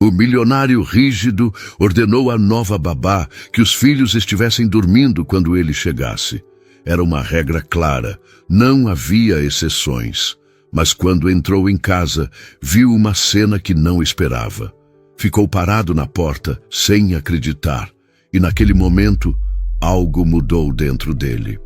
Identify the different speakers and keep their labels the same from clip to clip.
Speaker 1: O milionário rígido ordenou à nova babá que os filhos estivessem dormindo quando ele chegasse. Era uma regra clara, não havia exceções. Mas quando entrou em casa, viu uma cena que não esperava. Ficou parado na porta, sem acreditar. E naquele momento, algo mudou dentro dele.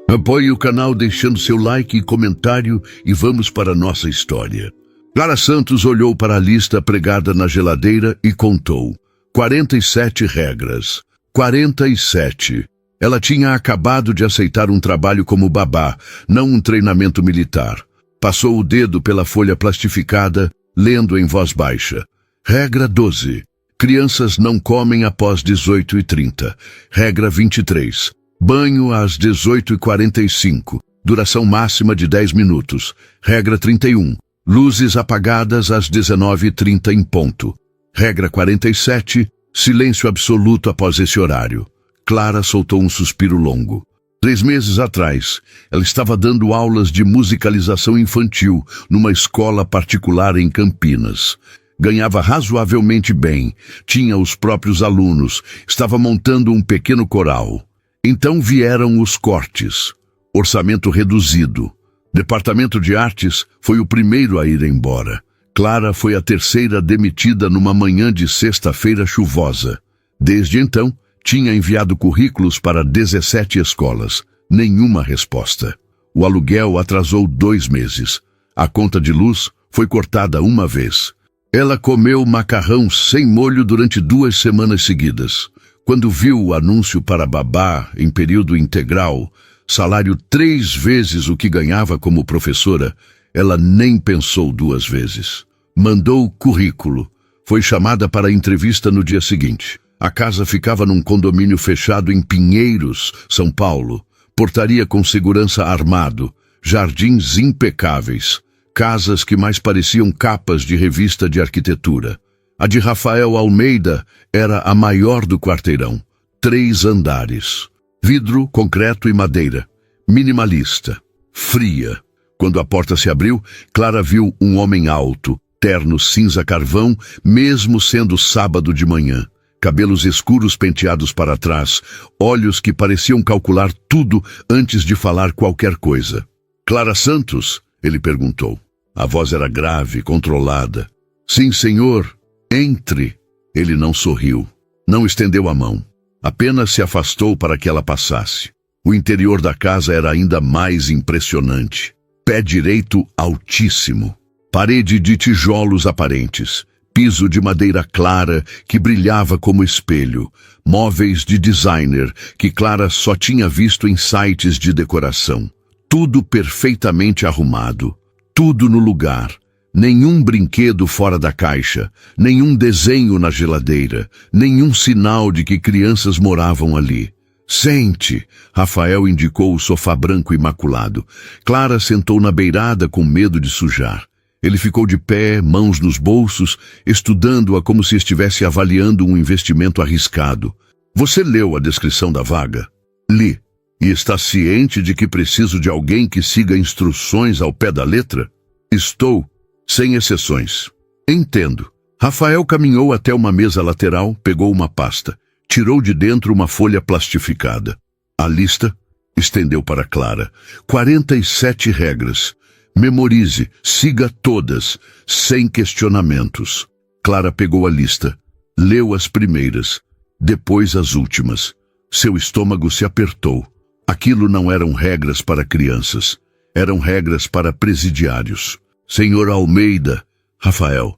Speaker 1: Apoie o canal deixando seu like e comentário e vamos para a nossa história. Clara Santos olhou para a lista pregada na geladeira e contou. 47 regras. 47. Ela tinha acabado de aceitar um trabalho como babá, não um treinamento militar. Passou o dedo pela folha plastificada, lendo em voz baixa. Regra 12. Crianças não comem após 18h30. Regra 23. Banho às 18h45. Duração máxima de 10 minutos. Regra 31. Luzes apagadas às 19h30 em ponto. Regra 47. Silêncio absoluto após esse horário. Clara soltou um suspiro longo. 3 meses atrás, ela estava dando aulas de musicalização infantil numa escola particular em Campinas. Ganhava razoavelmente bem, tinha os próprios alunos, estava montando um pequeno coral. Então vieram os cortes. Orçamento reduzido. Departamento de Artes foi o primeiro a ir embora. Clara foi a terceira demitida numa manhã de sexta-feira chuvosa. Desde então, tinha enviado currículos para 17 escolas. Nenhuma resposta. O aluguel atrasou 2 meses. A conta de luz foi cortada uma vez. Ela comeu macarrão sem molho durante 2 semanas seguidas. Quando viu o anúncio para babá em período integral, salário 3 vezes o que ganhava como professora, ela nem pensou 2 vezes. Mandou o currículo. Foi chamada para a entrevista no dia seguinte. A casa ficava num condomínio fechado em Pinheiros, São Paulo. Portaria com segurança armado, jardins impecáveis, casas que mais pareciam capas de revista de arquitetura. A de Rafael Almeida era a maior do quarteirão. 3 andares. Vidro, concreto e madeira. Minimalista. Fria. Quando a porta se abriu, Clara viu um homem alto, terno cinza carvão, mesmo sendo sábado de manhã. Cabelos escuros penteados para trás, olhos que pareciam calcular tudo antes de falar qualquer coisa. Clara Santos? Ele perguntou. A voz era grave, controlada. Sim, senhor. Entre. Ele não sorriu. Não estendeu a mão. Apenas se afastou para que ela passasse. O interior da casa era ainda mais impressionante. Pé direito altíssimo. Parede de tijolos aparentes. Piso de madeira clara que brilhava como espelho. Móveis de designer que Clara só tinha visto em sites de decoração. Tudo perfeitamente arrumado. Tudo no lugar. Nenhum brinquedo fora da caixa. Nenhum desenho na geladeira. Nenhum sinal de que crianças moravam ali. Sente, Rafael indicou o sofá branco imaculado. Clara sentou na beirada com medo de sujar. Ele ficou de pé, mãos nos bolsos, estudando-a como se estivesse avaliando um investimento arriscado. Você leu a descrição da vaga? Li. E está ciente de que preciso de alguém que siga instruções ao pé da letra? Estou, sem exceções. Entendo. Rafael caminhou até uma mesa lateral, pegou uma pasta. Tirou de dentro uma folha plastificada. A lista estendeu para Clara. 47 regras. Memorize, siga todas, sem questionamentos. Clara pegou a lista, leu as primeiras, depois as últimas. Seu estômago se apertou. Aquilo não eram regras para crianças, eram regras para presidiários. Senhor Almeida, Rafael,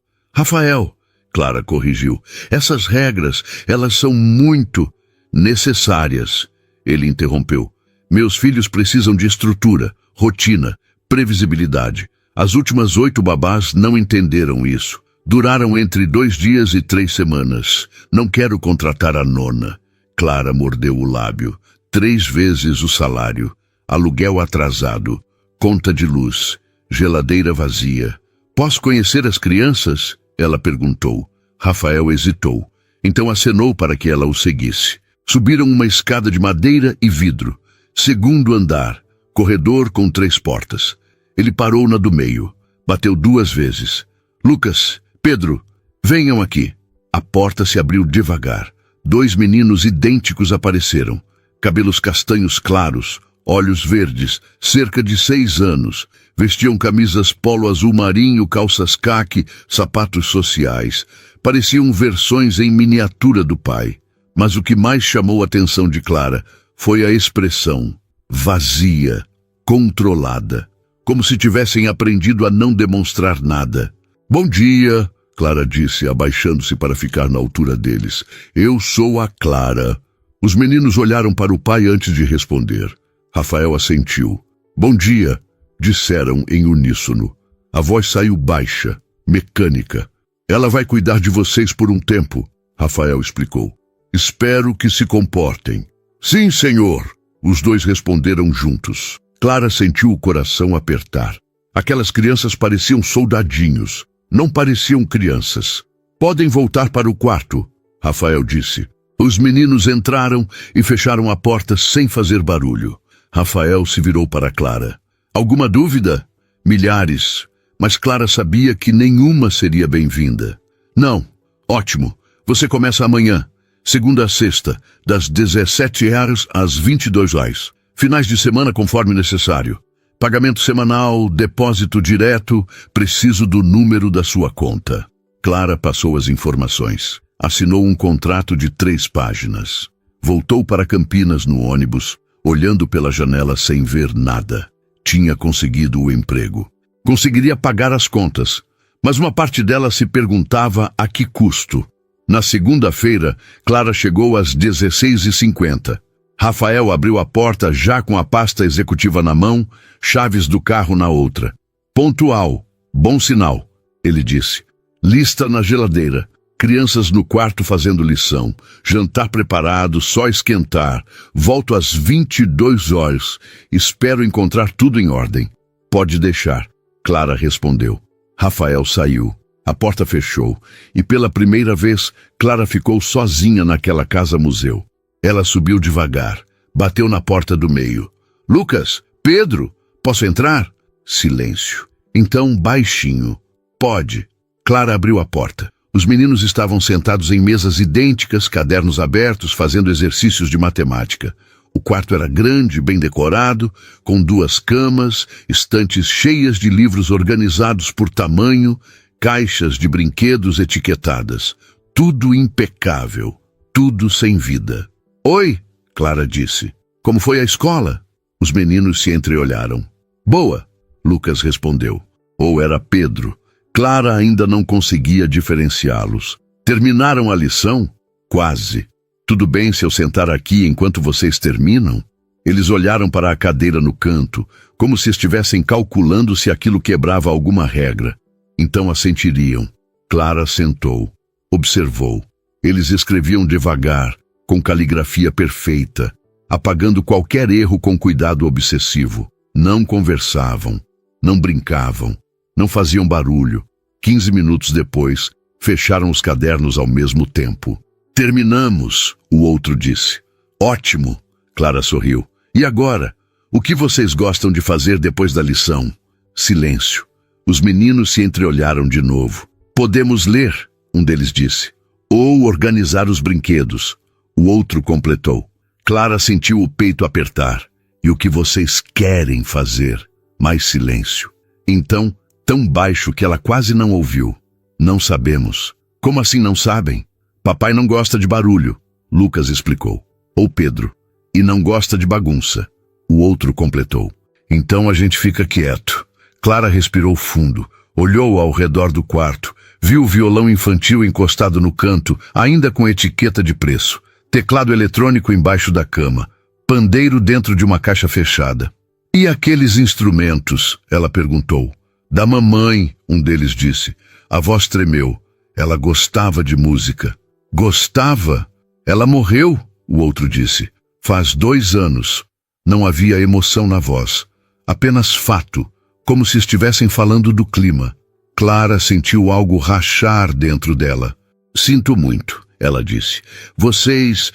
Speaker 1: Clara corrigiu. Essas regras, elas são muito necessárias. Ele interrompeu. Meus filhos precisam de estrutura, rotina, previsibilidade. As últimas 8 babás não entenderam isso. Duraram entre 2 dias e 3 semanas. Não quero contratar a 9ª. Clara mordeu o lábio. 3 vezes o salário. Aluguel atrasado. Conta de luz. Geladeira vazia. Posso conhecer as crianças? Ela perguntou. Rafael hesitou. Então acenou para que ela o seguisse. Subiram uma escada de madeira e vidro. 2º andar. Corredor com 3 portas. Ele parou na do meio. Bateu 2 vezes. Lucas, Pedro, venham aqui. A porta se abriu devagar. 2 meninos idênticos apareceram. Cabelos castanhos claros, olhos verdes, cerca de 6 anos. Vestiam camisas polo azul marinho, calças caque, sapatos sociais. Pareciam versões em miniatura do pai. Mas o que mais chamou a atenção de Clara foi a expressão vazia, controlada, como se tivessem aprendido a não demonstrar nada. Bom dia, Clara disse, abaixando-se para ficar na altura deles. Eu sou a Clara. Os meninos olharam para o pai antes de responder. Rafael assentiu. Bom dia, disseram em uníssono. A voz saiu baixa, mecânica. Ela vai cuidar de vocês por um tempo, Rafael explicou. Espero que se comportem. Sim, senhor, os dois responderam juntos. Clara sentiu o coração apertar. Aquelas crianças pareciam soldadinhos, não pareciam crianças. Podem voltar para o quarto, Rafael disse. Os meninos entraram e fecharam a porta sem fazer barulho. Rafael se virou para Clara. Alguma dúvida? Milhares, mas Clara sabia que nenhuma seria bem-vinda. Não, ótimo, você começa amanhã, segunda a sexta, das 17 horas às 22 horas. Finais de semana conforme necessário. Pagamento semanal, depósito direto, preciso do número da sua conta. Clara passou as informações. Assinou um contrato de 3 páginas. Voltou para Campinas no ônibus, olhando pela janela sem ver nada. Tinha conseguido o emprego. Conseguiria pagar as contas, mas uma parte dela se perguntava a que custo. Na segunda-feira, Clara chegou às 16h50. Rafael abriu a porta já com a pasta executiva na mão, chaves do carro na outra. Pontual, bom sinal, ele disse. Lista na geladeira, crianças no quarto fazendo lição, jantar preparado, só esquentar. Volto às 22 horas. Espero encontrar tudo em ordem. Pode deixar, Clara respondeu. Rafael saiu. A porta fechou e pela primeira vez Clara ficou sozinha naquela casa-museu. Ela subiu devagar, bateu na porta do meio. Lucas, Pedro, posso entrar? Silêncio. Então, baixinho. Pode. Clara abriu a porta. Os meninos estavam sentados em mesas idênticas, cadernos abertos, fazendo exercícios de matemática. O quarto era grande, bem decorado, com 2 camas, estantes cheias de livros organizados por tamanho, caixas de brinquedos etiquetadas. Tudo impecável, tudo sem vida. Oi, Clara disse. Como foi a escola? Os meninos se entreolharam. Boa, Lucas respondeu. Ou era Pedro. Clara ainda não conseguia diferenciá-los. Terminaram a lição? Quase. Tudo bem se eu sentar aqui enquanto vocês terminam? Eles olharam para a cadeira no canto, como se estivessem calculando se aquilo quebrava alguma regra. Então assentiriam. Clara sentou. Observou. Eles escreviam devagar, com caligrafia perfeita, apagando qualquer erro com cuidado obsessivo. Não conversavam, não brincavam, não faziam barulho. 15 minutos depois, fecharam os cadernos ao mesmo tempo. Terminamos, o outro disse. Ótimo, Clara sorriu. E agora? O que vocês gostam de fazer depois da lição? Silêncio. Os meninos se entreolharam de novo. Podemos ler, um deles disse. Ou organizar os brinquedos. O outro completou. Clara sentiu o peito apertar. E o que vocês querem fazer? Mais silêncio. Então, tão baixo que ela quase não ouviu. Não sabemos. Como assim não sabem? Papai não gosta de barulho, Lucas explicou. Ou Pedro. E não gosta de bagunça. O outro completou. Então a gente fica quieto. Clara respirou fundo. Olhou ao redor do quarto. Viu o violão infantil encostado no canto, ainda com etiqueta de preço. Teclado eletrônico embaixo da cama. Pandeiro dentro de uma caixa fechada. E aqueles instrumentos? Ela perguntou. Da mamãe, um deles disse. A voz tremeu. Ela gostava de música. Gostava? Ela morreu, o outro disse. Faz 2 anos. Não havia emoção na voz. Apenas fato, como se estivessem falando do clima. Clara sentiu algo rachar dentro dela. Sinto muito, ela disse. Vocês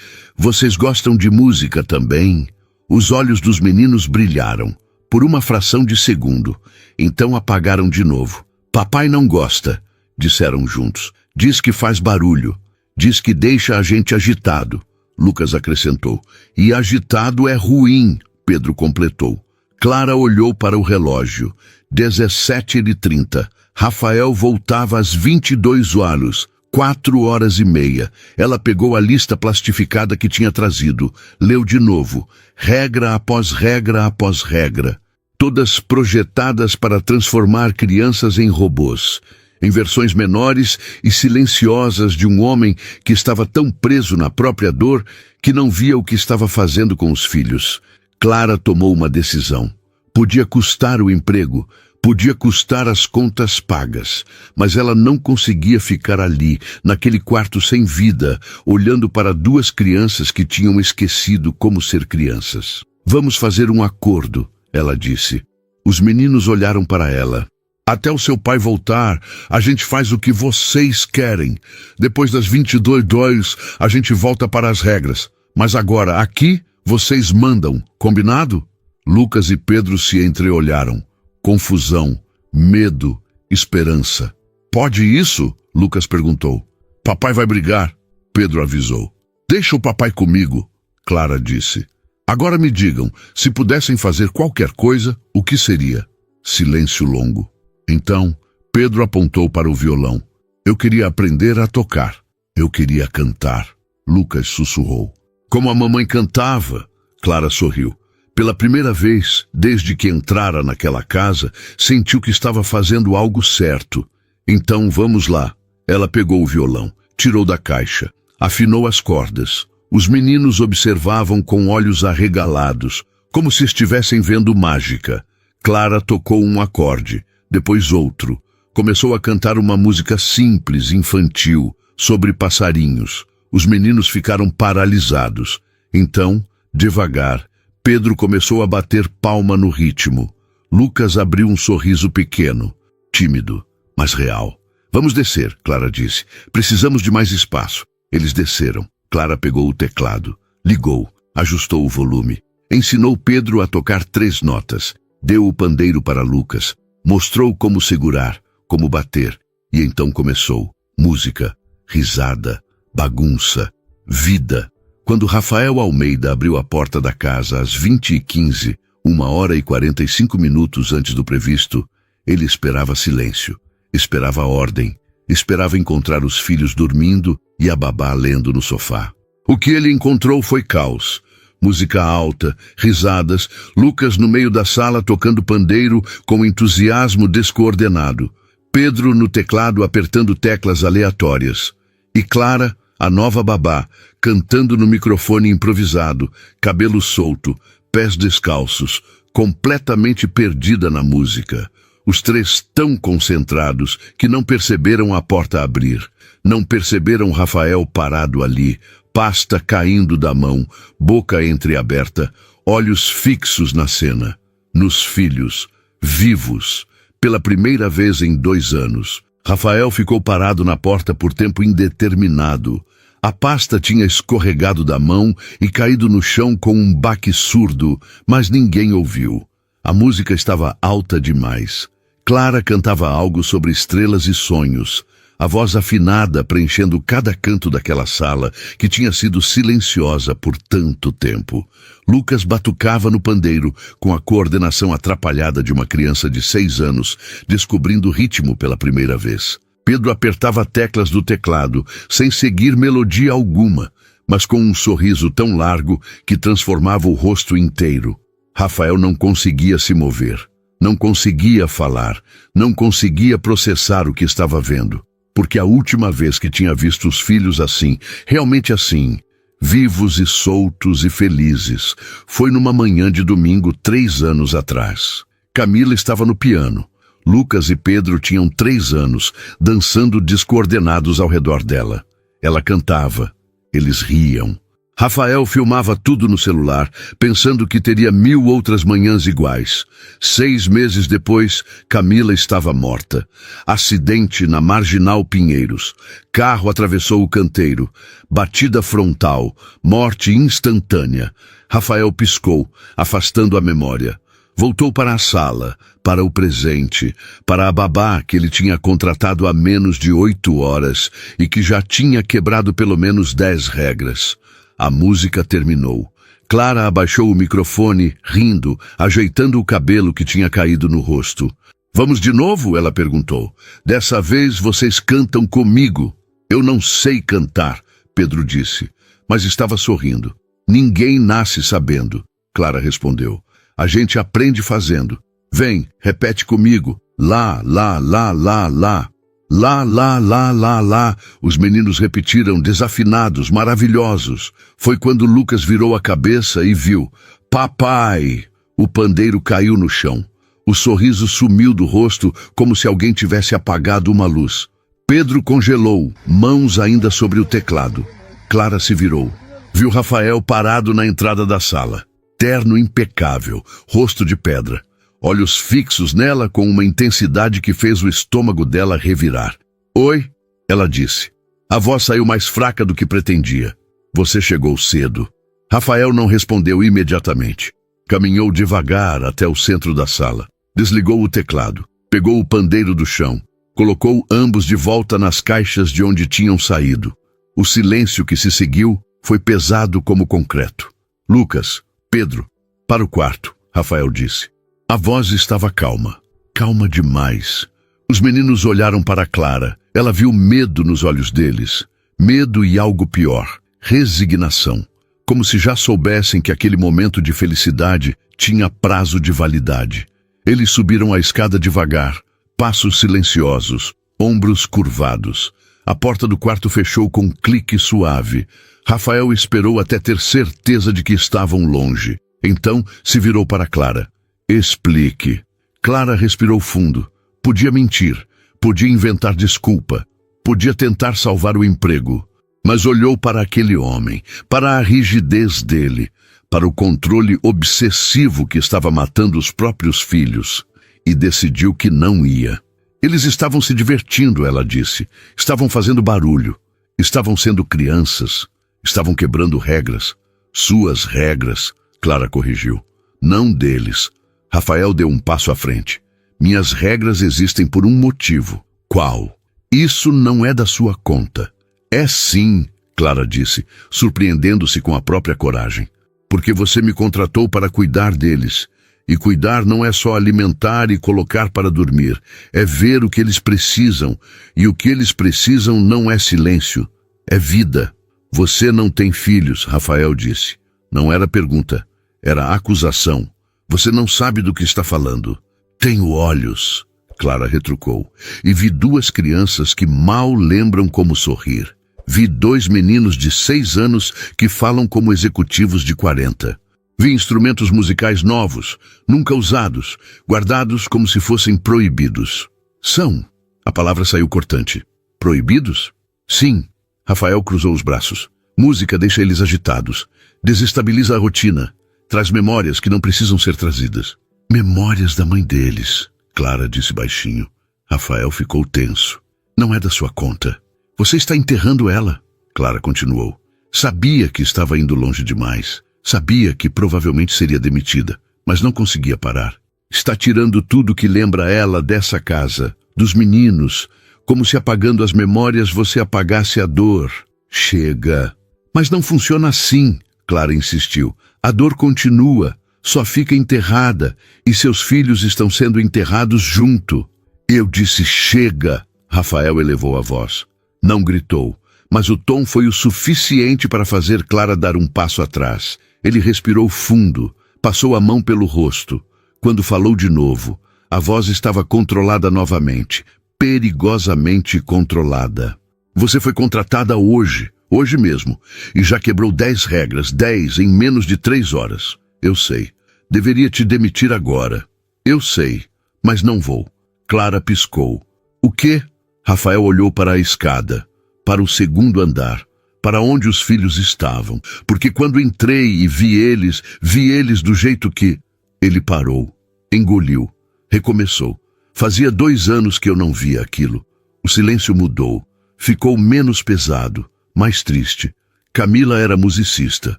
Speaker 1: gostam de música também? Os olhos dos meninos brilharam, por uma fração de segundo. Então apagaram de novo. Papai não gosta, disseram juntos. Diz que faz barulho. Diz que deixa a gente agitado. Lucas acrescentou. E agitado é ruim, Pedro completou. Clara olhou para o relógio. 17h30. Rafael voltava às 22h. 4h30. Ela pegou a lista plastificada que tinha trazido. Leu de novo. Regra após regra após regra. Todas projetadas para transformar crianças em robôs. Em versões menores e silenciosas de um homem que estava tão preso na própria dor que não via o que estava fazendo com os filhos. Clara tomou uma decisão. Podia custar o emprego, podia custar as contas pagas, mas ela não conseguia ficar ali, naquele quarto sem vida, olhando para duas crianças que tinham esquecido como ser crianças. Vamos fazer um acordo, ela disse. Os meninos olharam para ela. Até o seu pai voltar, a gente faz o que vocês querem. Depois das 22h, a gente volta para as regras. Mas agora, aqui, vocês mandam, combinado? Lucas e Pedro se entreolharam. Confusão, medo, esperança. Pode isso? Lucas perguntou. Papai vai brigar, Pedro avisou. Deixa o papai comigo, Clara disse. Agora me digam, se pudessem fazer qualquer coisa, o que seria? Silêncio longo. Então, Pedro apontou para o violão. Eu queria aprender a tocar. Eu queria cantar. Lucas sussurrou. Como a mamãe cantava, Clara sorriu. Pela primeira vez, desde que entrara naquela casa, sentiu que estava fazendo algo certo. Então, vamos lá. Ela pegou o violão, tirou da caixa, afinou as cordas. Os meninos observavam com olhos arregalados, como se estivessem vendo mágica. Clara tocou um acorde, depois outro. Começou a cantar uma música simples, infantil, sobre passarinhos. Os meninos ficaram paralisados. Então, devagar, Pedro começou a bater palma no ritmo. Lucas abriu um sorriso pequeno, tímido, mas real. Vamos descer, Clara disse. Precisamos de mais espaço. Eles desceram. Clara pegou o teclado, ligou, ajustou o volume. Ensinou Pedro a tocar 3 notas. Deu o pandeiro para Lucas. Mostrou como segurar, como bater. E então começou. Música, risada, bagunça, vida. Quando Rafael Almeida abriu a porta da casa às 20h15, 1h45 antes do previsto, ele esperava silêncio, esperava ordem, esperava encontrar os filhos dormindo e a babá lendo no sofá. O que ele encontrou foi caos. Música alta, risadas, Lucas no meio da sala tocando pandeiro com entusiasmo descoordenado, Pedro no teclado apertando teclas aleatórias, e Clara, a nova babá, cantando no microfone improvisado, cabelo solto, pés descalços, completamente perdida na música. Os 3 tão concentrados que não perceberam a porta abrir, não perceberam Rafael parado ali, pasta caindo da mão, boca entreaberta, olhos fixos na cena. Nos filhos, vivos, pela primeira vez em 2 anos. Rafael ficou parado na porta por tempo indeterminado. A pasta tinha escorregado da mão e caído no chão com um baque surdo, mas ninguém ouviu. A música estava alta demais. Clara cantava algo sobre estrelas e sonhos, a voz afinada preenchendo cada canto daquela sala que tinha sido silenciosa por tanto tempo. Lucas batucava no pandeiro com a coordenação atrapalhada de uma criança de 6 anos, descobrindo o ritmo pela primeira vez. Pedro apertava teclas do teclado, sem seguir melodia alguma, mas com um sorriso tão largo que transformava o rosto inteiro. Rafael não conseguia se mover, não conseguia falar, não conseguia processar o que estava vendo, porque a última vez que tinha visto os filhos assim, realmente assim, vivos e soltos e felizes, foi numa manhã de domingo 3 anos atrás. Camila estava no piano. Lucas e Pedro tinham 3 anos, dançando descoordenados ao redor dela. Ela cantava. Eles riam. Rafael filmava tudo no celular, pensando que teria 1000 outras manhãs iguais. 6 meses depois, Camila estava morta. Acidente na Marginal Pinheiros. Carro atravessou o canteiro. Batida frontal. Morte instantânea. Rafael piscou, afastando a memória. Voltou para a sala, para o presente, para a babá que ele tinha contratado há menos de 8 horas e que já tinha quebrado pelo menos 10 regras. A música terminou. Clara abaixou o microfone, rindo, ajeitando o cabelo que tinha caído no rosto. Vamos de novo? Ela perguntou. Dessa vez vocês cantam comigo. Eu não sei cantar, Pedro disse, mas estava sorrindo. Ninguém nasce sabendo, Clara respondeu. A gente aprende fazendo. Vem, repete comigo. Lá, lá, lá, lá, lá. Lá, lá, lá, lá, lá. Os meninos repetiram, desafinados, maravilhosos. Foi quando Lucas virou a cabeça e viu. Papai! O pandeiro caiu no chão. O sorriso sumiu do rosto como se alguém tivesse apagado uma luz. Pedro congelou, mãos ainda sobre o teclado. Clara se virou. Viu Rafael parado na entrada da sala. Terno impecável, rosto de pedra. Olhos fixos nela com uma intensidade que fez o estômago dela revirar. Oi, ela disse. A voz saiu mais fraca do que pretendia. Você chegou cedo. Rafael não respondeu imediatamente. Caminhou devagar até o centro da sala. Desligou o teclado. Pegou o pandeiro do chão. Colocou ambos de volta nas caixas de onde tinham saído. O silêncio que se seguiu foi pesado como concreto. Lucas, Pedro, para o quarto, Rafael disse. A voz estava calma. Calma demais. Os meninos olharam para Clara. Ela viu medo nos olhos deles. Medo e algo pior. Resignação. Como se já soubessem que aquele momento de felicidade tinha prazo de validade. Eles subiram a escada devagar, passos silenciosos, ombros curvados. A porta do quarto fechou com um clique suave. Rafael esperou até ter certeza de que estavam longe. Então se virou para Clara. Explique. Clara respirou fundo. Podia mentir, podia inventar desculpa, podia tentar salvar o emprego. Mas olhou para aquele homem, para a rigidez dele, para o controle obsessivo que estava matando os próprios filhos, e decidiu que não ia. Eles estavam se divertindo, ela disse. Estavam fazendo barulho. Estavam sendo crianças. Estavam quebrando regras. Suas regras, Clara corrigiu. Não deles. Rafael deu um passo à frente. Minhas regras existem por um motivo. Qual? Isso não é da sua conta. É sim, Clara disse, surpreendendo-se com a própria coragem. Porque você me contratou para cuidar deles. E cuidar não é só alimentar e colocar para dormir. É ver o que eles precisam. E o que eles precisam não é silêncio. É vida. Você não tem filhos, Rafael disse. Não era pergunta. Era acusação. Você não sabe do que está falando. Tenho olhos, Clara retrucou. E vi 2 crianças que mal lembram como sorrir. Vi 2 meninos de 6 anos que falam como executivos de 40. Vi instrumentos musicais novos, nunca usados, guardados como se fossem proibidos. São. A palavra saiu cortante. Proibidos? Sim. Rafael cruzou os braços. Música deixa eles agitados. Desestabiliza a rotina. Traz memórias que não precisam ser trazidas. Memórias da mãe deles, Clara disse baixinho. Rafael ficou tenso. Não é da sua conta. Você está enterrando ela, Clara continuou. Sabia que estava indo longe demais. Sabia que provavelmente seria demitida, mas não conseguia parar. Está tirando tudo que lembra ela dessa casa, dos meninos, como se apagando as memórias você apagasse a dor. Chega. Mas não funciona assim, Clara insistiu. A dor continua, só fica enterrada, e seus filhos estão sendo enterrados junto. Eu disse chega, Rafael elevou a voz. Não gritou, mas o tom foi o suficiente para fazer Clara dar um passo atrás. Ele respirou fundo, passou a mão pelo rosto. Quando falou de novo, a voz estava controlada novamente, perigosamente controlada. Você foi contratada hoje mesmo, e já quebrou 10 regras, 10 em menos de 3 horas. Eu sei. Deveria te demitir agora. Eu sei, mas não vou. Clara piscou. O quê? Rafael olhou para a escada, para o 2º andar, para onde os filhos estavam, porque quando entrei e vi eles do jeito que... Ele parou, engoliu, recomeçou. Fazia 2 anos que eu não via aquilo. O silêncio mudou, ficou menos pesado, mais triste. Camila era musicista,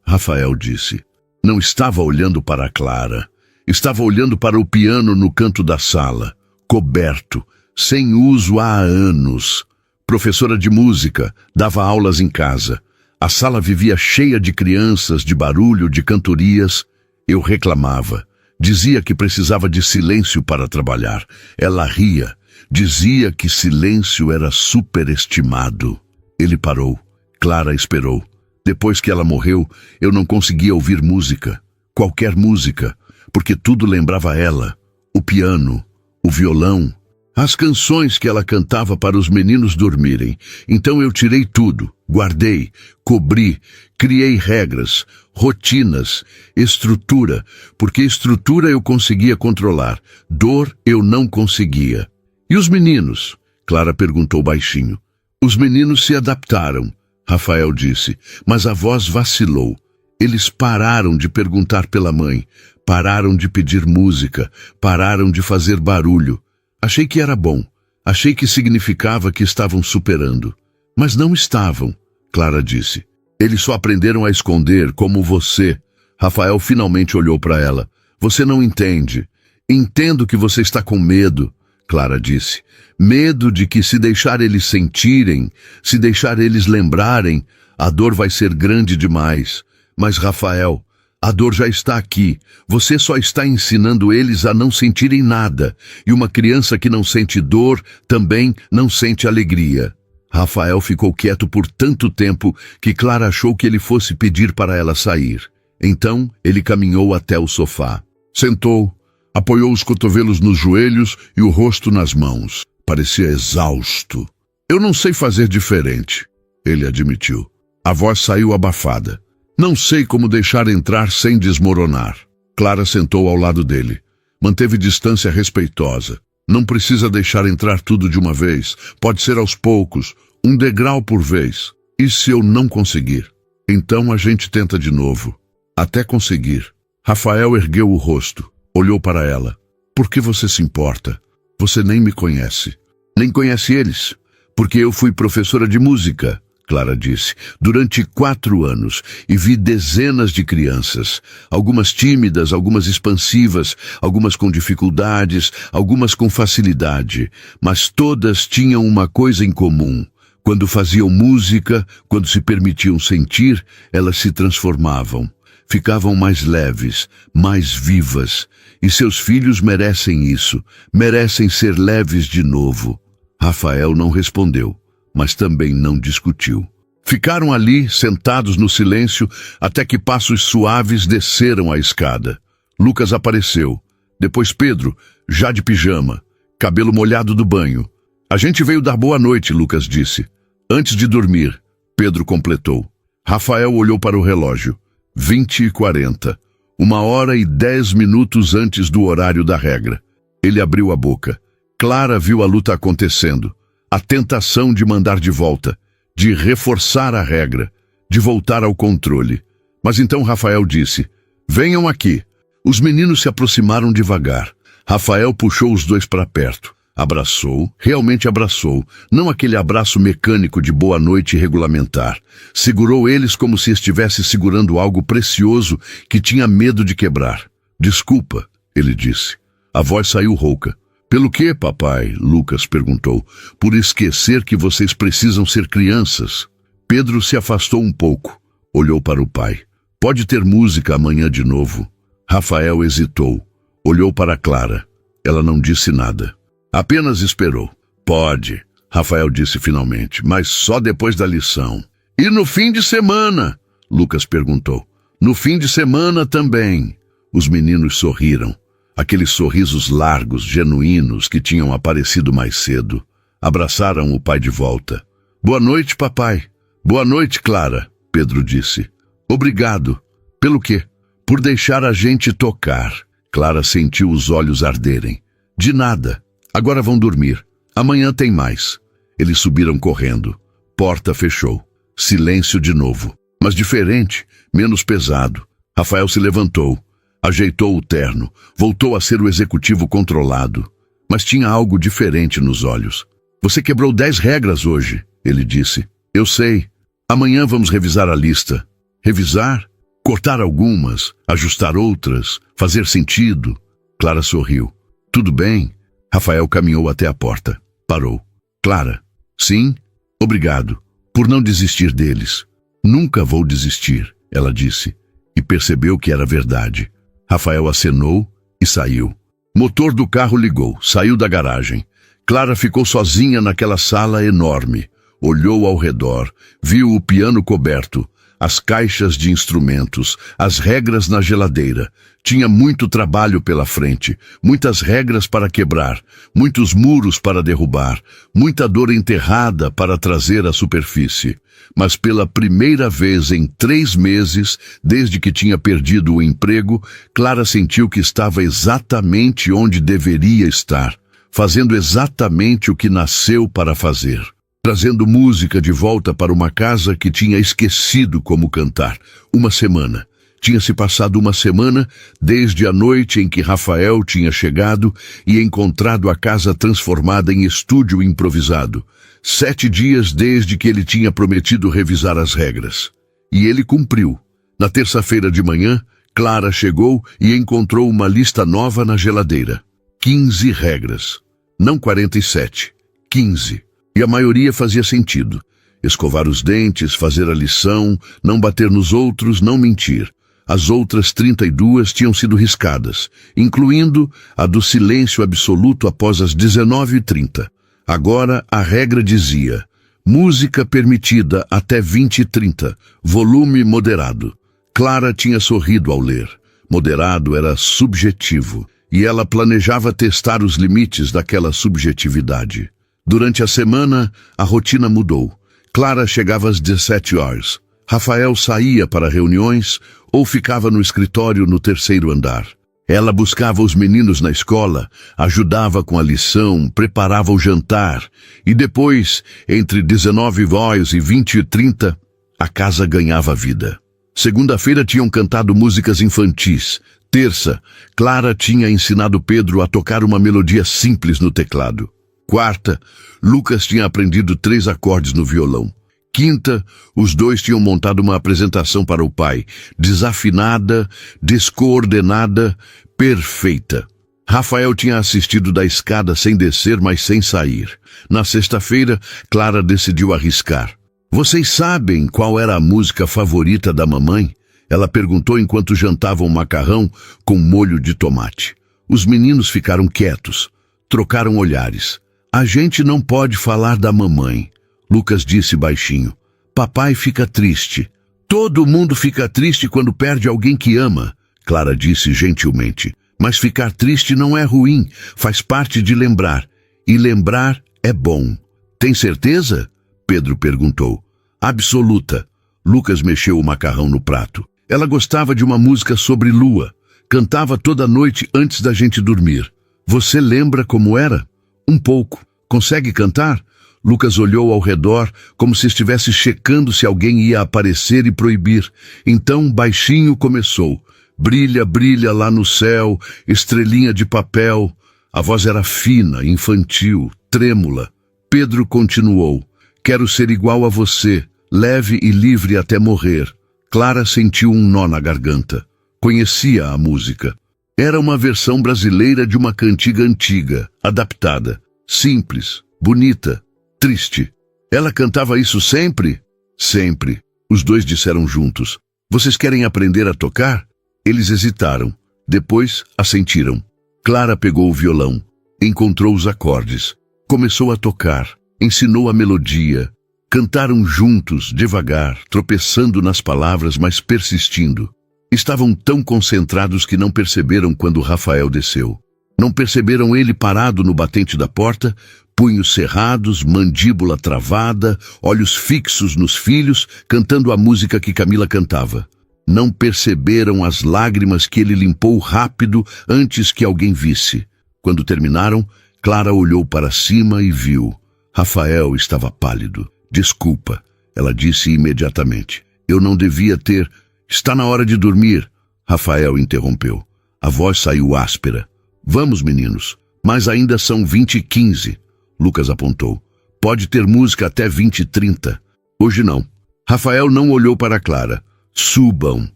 Speaker 1: Rafael disse. Não estava olhando para Clara. Estava olhando para o piano no canto da sala, coberto, sem uso há anos. Professora de música, dava aulas em casa. A sala vivia cheia de crianças, de barulho, de cantorias. Eu reclamava. Dizia que precisava de silêncio para trabalhar. Ela ria. Dizia que silêncio era superestimado. Ele parou. Clara esperou. Depois que ela morreu, eu não conseguia ouvir música. Qualquer música. Porque tudo lembrava ela. O piano, o violão, as canções que ela cantava para os meninos dormirem. Então eu tirei tudo, guardei, cobri, criei regras, rotinas, estrutura, porque estrutura eu conseguia controlar, dor eu não conseguia. E os meninos? Clara perguntou baixinho. Os meninos se adaptaram, Rafael disse, mas a voz vacilou. Eles pararam de perguntar pela mãe, pararam de pedir música, pararam de fazer barulho. Achei que era bom. Achei que significava que estavam superando. Mas não estavam, Clara disse. Eles só aprenderam a esconder como você. Rafael finalmente olhou para ela. Você não entende. Entendo que você está com medo, Clara disse. Medo de que se deixar eles sentirem, se deixar eles lembrarem, a dor vai ser grande demais. Mas, Rafael, a dor já está aqui. Você só está ensinando eles a não sentirem nada. E uma criança que não sente dor também não sente alegria. Rafael ficou quieto por tanto tempo que Clara achou que ele fosse pedir para ela sair. Então, ele caminhou até o sofá. Sentou, apoiou os cotovelos nos joelhos e o rosto nas mãos. Parecia exausto. Eu não sei fazer diferente, ele admitiu. A voz saiu abafada. Não sei como deixar entrar sem desmoronar. Clara sentou ao lado dele. Manteve distância respeitosa. Não precisa deixar entrar tudo de uma vez. Pode ser aos poucos, um degrau por vez. E se eu não conseguir? Então a gente tenta de novo. Até conseguir. Rafael ergueu o rosto. Olhou para ela. Por que você se importa? Você nem me conhece. Nem conhece eles. Porque eu fui professora de música, Clara disse, durante 4 anos, e vi dezenas de crianças, algumas tímidas, algumas expansivas, algumas com dificuldades, algumas com facilidade, mas todas tinham uma coisa em comum. Quando faziam música, quando se permitiam sentir, elas se transformavam, ficavam mais leves, mais vivas, e seus filhos merecem isso, merecem ser leves de novo. Rafael não respondeu, mas também não discutiu. Ficaram ali, sentados no silêncio, até que passos suaves desceram a escada. Lucas apareceu. Depois Pedro, já de pijama, cabelo molhado do banho. A gente veio dar boa noite, Lucas disse. Antes de dormir, Pedro completou. Rafael olhou para o relógio. 20h40. 1h10 antes do horário da regra. Ele abriu a boca. Clara viu a luta acontecendo. A tentação de mandar de volta, de reforçar a regra, de voltar ao controle. Mas então Rafael disse, venham aqui. Os meninos se aproximaram devagar. Rafael puxou os dois para perto. Abraçou, realmente abraçou, não aquele abraço mecânico de boa noite regulamentar. Segurou eles como se estivesse segurando algo precioso que tinha medo de quebrar. Desculpa, ele disse. A voz saiu rouca. Pelo que, papai? Lucas perguntou. Por esquecer que vocês precisam ser crianças. Pedro se afastou um pouco. Olhou para o pai. Pode ter música amanhã de novo. Rafael hesitou. Olhou para Clara. Ela não disse nada. Apenas esperou. Pode, Rafael disse finalmente, mas só depois da lição. E no fim de semana? Lucas perguntou. No fim de semana também. Os meninos sorriram. Aqueles sorrisos largos, genuínos, que tinham aparecido mais cedo. Abraçaram o pai de volta. Boa noite, papai. Boa noite, Clara, Pedro disse. Obrigado. Pelo quê? Por deixar a gente tocar. Clara sentiu os olhos arderem. De nada. Agora vão dormir. Amanhã tem mais. Eles subiram correndo. Porta fechou. Silêncio de novo. Mas diferente, menos pesado. Rafael se levantou. Ajeitou o terno, voltou a ser o executivo controlado. Mas tinha algo diferente nos olhos. Você quebrou 10 regras hoje, ele disse. Eu sei. Amanhã vamos revisar a lista. Revisar? Cortar algumas, ajustar outras, fazer sentido. Clara sorriu. Tudo bem. Rafael caminhou até a porta. Parou. Clara. Sim? Obrigado. Por não desistir deles. Nunca vou desistir, ela disse. E percebeu que era verdade. Rafael acenou e saiu. Motor do carro ligou, saiu da garagem. Clara ficou sozinha naquela sala enorme. Olhou ao redor, viu o piano coberto, as caixas de instrumentos, as regras na geladeira. Tinha muito trabalho pela frente, muitas regras para quebrar, muitos muros para derrubar, muita dor enterrada para trazer à superfície. Mas pela primeira vez em 3 meses, desde que tinha perdido o emprego, Clara sentiu que estava exatamente onde deveria estar, fazendo exatamente o que nasceu para fazer. Trazendo música de volta para uma casa que tinha esquecido como cantar. Uma semana. Tinha-se passado uma semana desde a noite em que Rafael tinha chegado e encontrado a casa transformada em estúdio improvisado. 7 dias desde que ele tinha prometido revisar as regras. E ele cumpriu. Na terça-feira de manhã, Clara chegou e encontrou uma lista nova na geladeira. 15 regras. Não 47. 15. E a maioria fazia sentido. Escovar os dentes, fazer a lição, não bater nos outros, não mentir. As outras 32 tinham sido riscadas, incluindo a do silêncio absoluto após as 19h30. Agora a regra dizia: música permitida até 20h30, volume moderado. Clara tinha sorrido ao ler. Moderado era subjetivo, e ela planejava testar os limites daquela subjetividade. Durante a semana, a rotina mudou. Clara chegava às 17 horas. Rafael saía para reuniões ou ficava no escritório no 3º andar. Ela buscava os meninos na escola, ajudava com a lição, preparava o jantar. E depois, entre 19h e 20h30, a casa ganhava vida. Segunda-feira tinham cantado músicas infantis. Terça, Clara tinha ensinado Pedro a tocar uma melodia simples no teclado. Quarta, Lucas tinha aprendido 3 acordes no violão. Quinta, os dois tinham montado uma apresentação para o pai, desafinada, descoordenada, perfeita. Rafael tinha assistido da escada sem descer, mas sem sair. Na sexta-feira, Clara decidiu arriscar. Vocês sabem qual era a música favorita da mamãe? Ela perguntou enquanto jantavam macarrão com molho de tomate. Os meninos ficaram quietos, trocaram olhares. A gente não pode falar da mamãe, Lucas disse baixinho. Papai fica triste. Todo mundo fica triste quando perde alguém que ama, Clara disse gentilmente. Mas ficar triste não é ruim, faz parte de lembrar. E lembrar é bom. Tem certeza? Pedro perguntou. Absoluta. Lucas mexeu o macarrão no prato. Ela gostava de uma música sobre lua. Cantava toda noite antes da gente dormir. Você lembra como era? Um pouco. Consegue cantar? Lucas olhou ao redor, como se estivesse checando se alguém ia aparecer e proibir. Então, baixinho começou. Brilha, brilha lá no céu, estrelinha de papel. A voz era fina, infantil, trêmula. Pedro continuou. Quero ser igual a você, leve e livre até morrer. Clara sentiu um nó na garganta. Conhecia a música. Era uma versão brasileira de uma cantiga antiga, adaptada. Simples, bonita, triste. Ela cantava isso sempre? Sempre. Os dois disseram juntos. Vocês querem aprender a tocar? Eles hesitaram. Depois, assentiram. Clara pegou o violão. Encontrou os acordes. Começou a tocar. Ensinou a melodia. Cantaram juntos, devagar, tropeçando nas palavras, mas persistindo. Estavam tão concentrados que não perceberam quando Rafael desceu. Não perceberam ele parado no batente da porta, punhos cerrados, mandíbula travada, olhos fixos nos filhos, cantando a música que Camila cantava. Não perceberam as lágrimas que ele limpou rápido antes que alguém visse. Quando terminaram, Clara olhou para cima e viu. Rafael estava pálido. Desculpa, ela disse imediatamente. Eu não devia ter... Está na hora de dormir. Rafael interrompeu. A voz saiu áspera. Vamos, meninos. Mas ainda são 20h15. Lucas apontou. Pode ter música até 20h30. Hoje não. Rafael não olhou para Clara. Subam.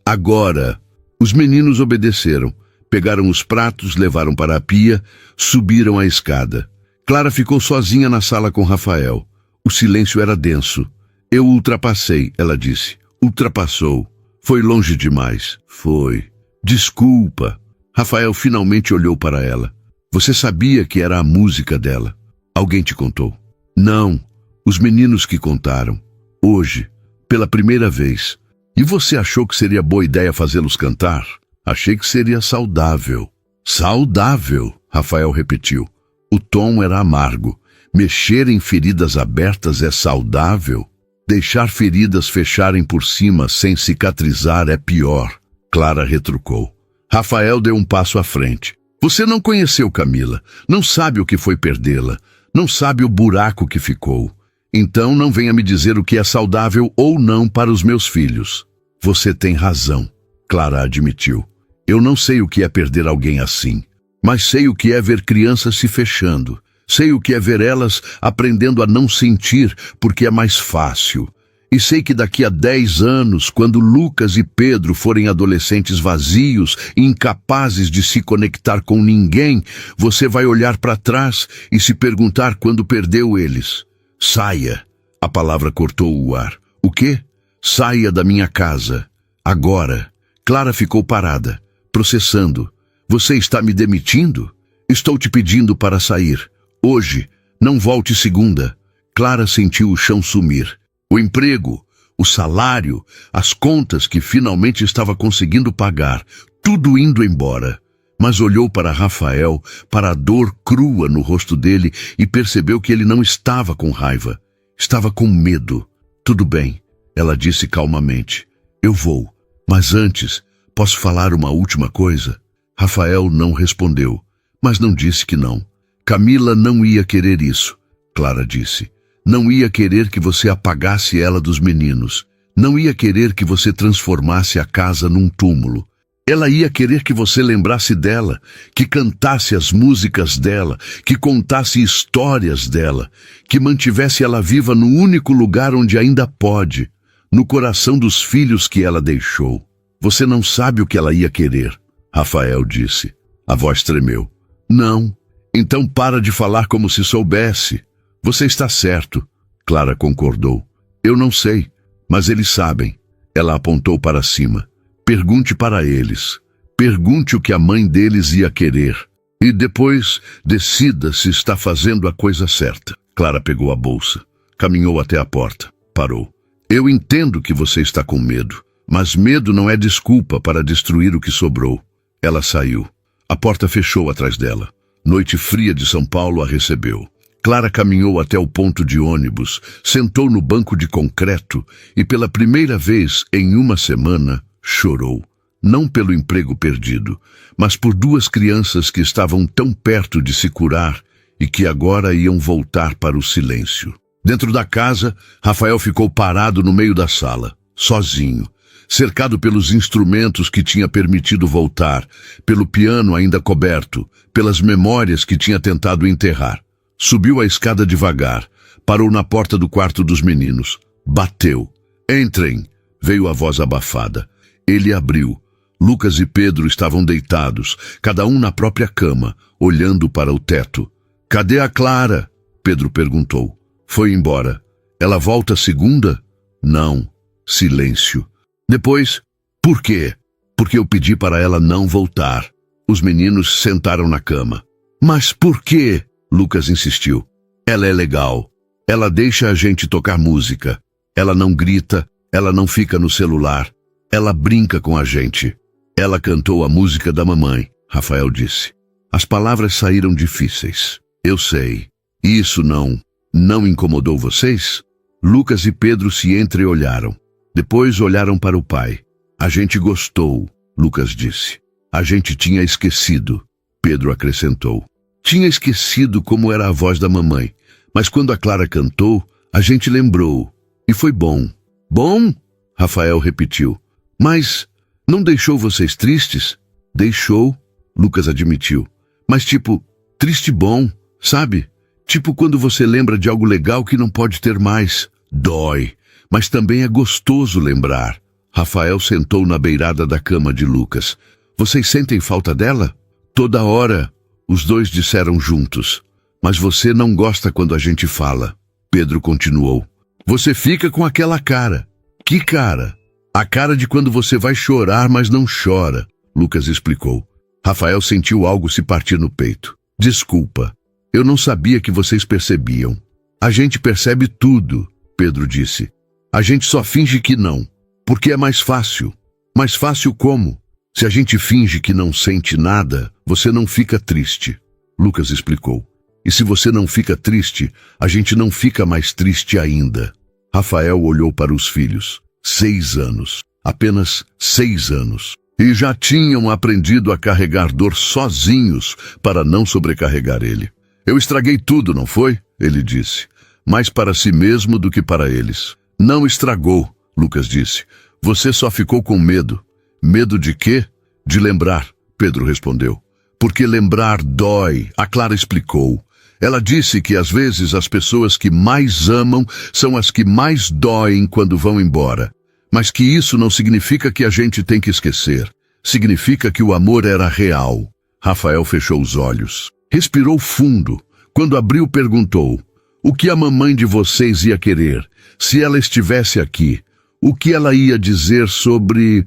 Speaker 1: Agora. Os meninos obedeceram. Pegaram os pratos, levaram para a pia, subiram a escada. Clara ficou sozinha na sala com Rafael. O silêncio era denso. Eu ultrapassei, ela disse. Ultrapassou. Foi longe demais. Foi. Desculpa. Rafael finalmente olhou para ela. Você sabia que era a música dela? Alguém te contou? Não. Os meninos que contaram. Hoje. Pela primeira vez. E você achou que seria boa ideia fazê-los cantar? Achei que seria saudável. Saudável, Rafael repetiu. O tom era amargo. Mexer em feridas abertas é saudável? Deixar feridas fecharem por cima sem cicatrizar é pior, Clara retrucou. Rafael deu um passo à frente. Você não conheceu Camila, não sabe o que foi perdê-la, não sabe o buraco que ficou. Então não venha me dizer o que é saudável ou não para os meus filhos. Você tem razão, Clara admitiu. Eu não sei o que é perder alguém assim, mas sei o que é ver crianças se fechando. Sei o que é ver elas aprendendo a não sentir, porque é mais fácil. E sei que daqui a 10 anos, quando Lucas e Pedro forem adolescentes vazios e incapazes de se conectar com ninguém, você vai olhar para trás e se perguntar quando perdeu eles. Saia. A palavra cortou o ar. O quê? Saia da minha casa. Agora. Clara ficou parada, processando. Você está me demitindo? Estou te pedindo para sair. Hoje. Não volte segunda. Clara sentiu o chão sumir. O emprego, o salário, as contas que finalmente estava conseguindo pagar, tudo indo embora. Mas olhou para Rafael, para a dor crua no rosto dele e percebeu que ele não estava com raiva. Estava com medo. Tudo bem, ela disse calmamente. Eu vou. Mas antes, posso falar uma última coisa? Rafael não respondeu, mas não disse que não. Camila não ia querer isso, Clara disse. Não ia querer que você apagasse ela dos meninos. Não ia querer que você transformasse a casa num túmulo. Ela ia querer que você lembrasse dela, que cantasse as músicas dela, que contasse histórias dela, que mantivesse ela viva no único lugar onde ainda pode, no coração dos filhos que ela deixou. Você não sabe o que ela ia querer, Rafael disse. A voz tremeu. Não. Então para de falar como se soubesse. Você está certo, Clara concordou. Eu não sei, mas eles sabem. Ela apontou para cima. Pergunte para eles. Pergunte o que a mãe deles ia querer. E depois, decida se está fazendo a coisa certa. Clara pegou a bolsa. Caminhou até a porta. Parou. Eu entendo que você está com medo, mas medo não é desculpa para destruir o que sobrou. Ela saiu. A porta fechou atrás dela. Noite fria de São Paulo a recebeu. Clara caminhou até o ponto de ônibus, sentou no banco de concreto e pela primeira vez em uma semana chorou. Não pelo emprego perdido, mas por 2 crianças que estavam tão perto de se curar e que agora iam voltar para o silêncio. Dentro da casa, Rafael ficou parado no meio da sala, sozinho, cercado pelos instrumentos que tinha permitido voltar, pelo piano ainda coberto, pelas memórias que tinha tentado enterrar. Subiu a escada devagar, parou na porta do quarto dos meninos. Bateu. Entrem, veio a voz abafada. Ele abriu. Lucas e Pedro estavam deitados, cada um na própria cama, olhando para o teto. Cadê a Clara? Pedro perguntou. Foi embora. Ela volta segunda? Não. Silêncio. Depois, por quê? Porque eu pedi para ela não voltar. Os meninos sentaram na cama. Mas por quê? Lucas insistiu. Ela é legal. Ela deixa a gente tocar música. Ela não grita, ela não fica no celular. Ela brinca com a gente. Ela cantou a música da mamãe, Rafael disse. As palavras saíram difíceis. Eu sei. Isso não incomodou vocês? Lucas e Pedro se entreolharam. Depois olharam para o pai. A gente gostou, Lucas disse. A gente tinha esquecido, Pedro acrescentou. Tinha esquecido como era a voz da mamãe, mas quando a Clara cantou, a gente lembrou. E foi bom. Bom? Rafael repetiu. Mas não deixou vocês tristes? Deixou, Lucas admitiu. Mas tipo, triste bom, sabe? Tipo quando você lembra de algo legal que não pode ter mais. Dói, mas também é gostoso lembrar. Rafael sentou na beirada da cama de Lucas. Vocês sentem falta dela? Toda hora, os dois disseram juntos. Mas você não gosta quando a gente fala. Pedro continuou. Você fica com aquela cara. Que cara? A cara de quando você vai chorar, mas não chora, Lucas explicou. Rafael sentiu algo se partir no peito. Desculpa, eu não sabia que vocês percebiam. A gente percebe tudo, Pedro disse. A gente só finge que não, porque é mais fácil. Mais fácil como? Se a gente finge que não sente nada, você não fica triste, Lucas explicou. E se você não fica triste, a gente não fica mais triste ainda. Rafael olhou para os filhos. 6 anos. Apenas 6 anos. E já tinham aprendido a carregar dor sozinhos para não sobrecarregar ele. Eu estraguei tudo, não foi? Ele disse. Mais para si mesmo do que para eles. Não estragou, Lucas disse. Você só ficou com medo. Medo de quê? De lembrar, Pedro respondeu. Porque lembrar dói, a Clara explicou. Ela disse que às vezes as pessoas que mais amam são as que mais doem quando vão embora. Mas que isso não significa que a gente tem que esquecer. Significa que o amor era real. Rafael fechou os olhos. Respirou fundo. Quando abriu, perguntou. O que a mamãe de vocês ia querer? Se ela estivesse aqui, o que ela ia dizer sobre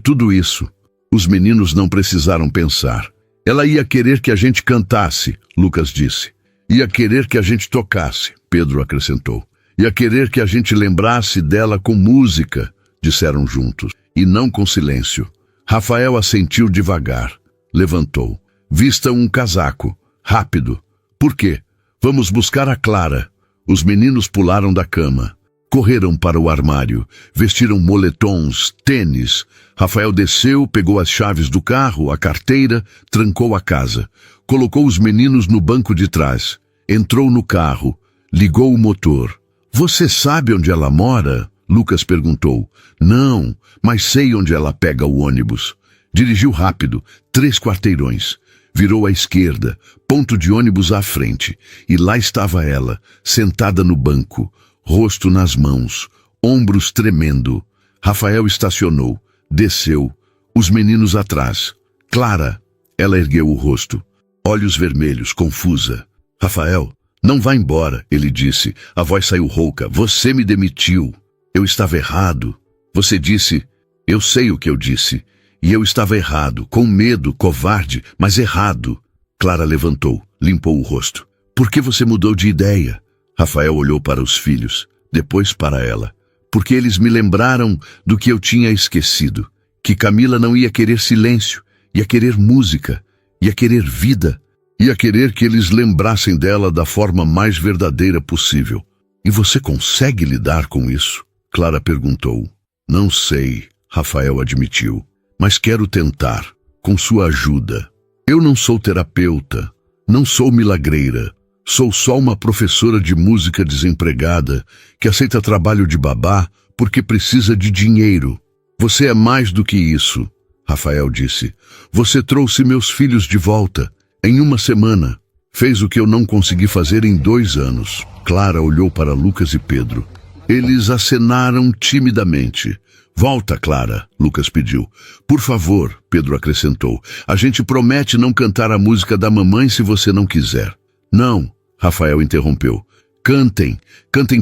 Speaker 1: tudo isso? Os meninos não precisaram pensar. Ela ia querer que a gente cantasse, Lucas disse. Ia querer que a gente tocasse, Pedro acrescentou. Ia querer que a gente lembrasse dela com música, disseram juntos, e não com silêncio. Rafael assentiu devagar. Levantou. Vista um casaco. Rápido. Por quê? Vamos buscar a Clara. Os meninos pularam da cama. Correram para o armário. Vestiram moletons, tênis. Rafael desceu, pegou as chaves do carro, a carteira, trancou a casa. Colocou os meninos no banco de trás. Entrou no carro. Ligou o motor. Você sabe onde ela mora? Lucas perguntou. Não, mas sei onde ela pega o ônibus. Dirigiu rápido, 3 quarteirões. Virou à esquerda, ponto de ônibus à frente. E lá estava ela, sentada no banco, rosto nas mãos, ombros tremendo. Rafael estacionou, desceu, os meninos atrás. Clara, ela ergueu o rosto, olhos vermelhos, confusa. Rafael, não vá embora, ele disse. A voz saiu rouca. Você me demitiu. Eu estava errado. Você disse, eu sei o que eu disse. E eu estava errado, com medo, covarde, mas errado. Clara levantou, limpou o rosto. Por que você mudou de ideia? Rafael olhou para os filhos, depois para ela. Porque eles me lembraram do que eu tinha esquecido. Que Camila não ia querer silêncio, ia querer música, ia querer vida. Ia querer que eles lembrassem dela da forma mais verdadeira possível. E você consegue lidar com isso? Clara perguntou. Não sei, Rafael admitiu. Mas quero tentar, com sua ajuda. Eu não sou terapeuta, não sou milagreira. Sou só uma professora de música desempregada que aceita trabalho de babá porque precisa de dinheiro. Você é mais do que isso, Rafael disse. Você trouxe meus filhos de volta. Em 1 semana, fez o que eu não consegui fazer em 2 anos. Clara olhou para Lucas e Pedro. Eles acenaram timidamente. Volta, Clara, Lucas pediu. Por favor, Pedro acrescentou. A gente promete não cantar a música da mamãe se você não quiser. Não, Rafael interrompeu. Cantem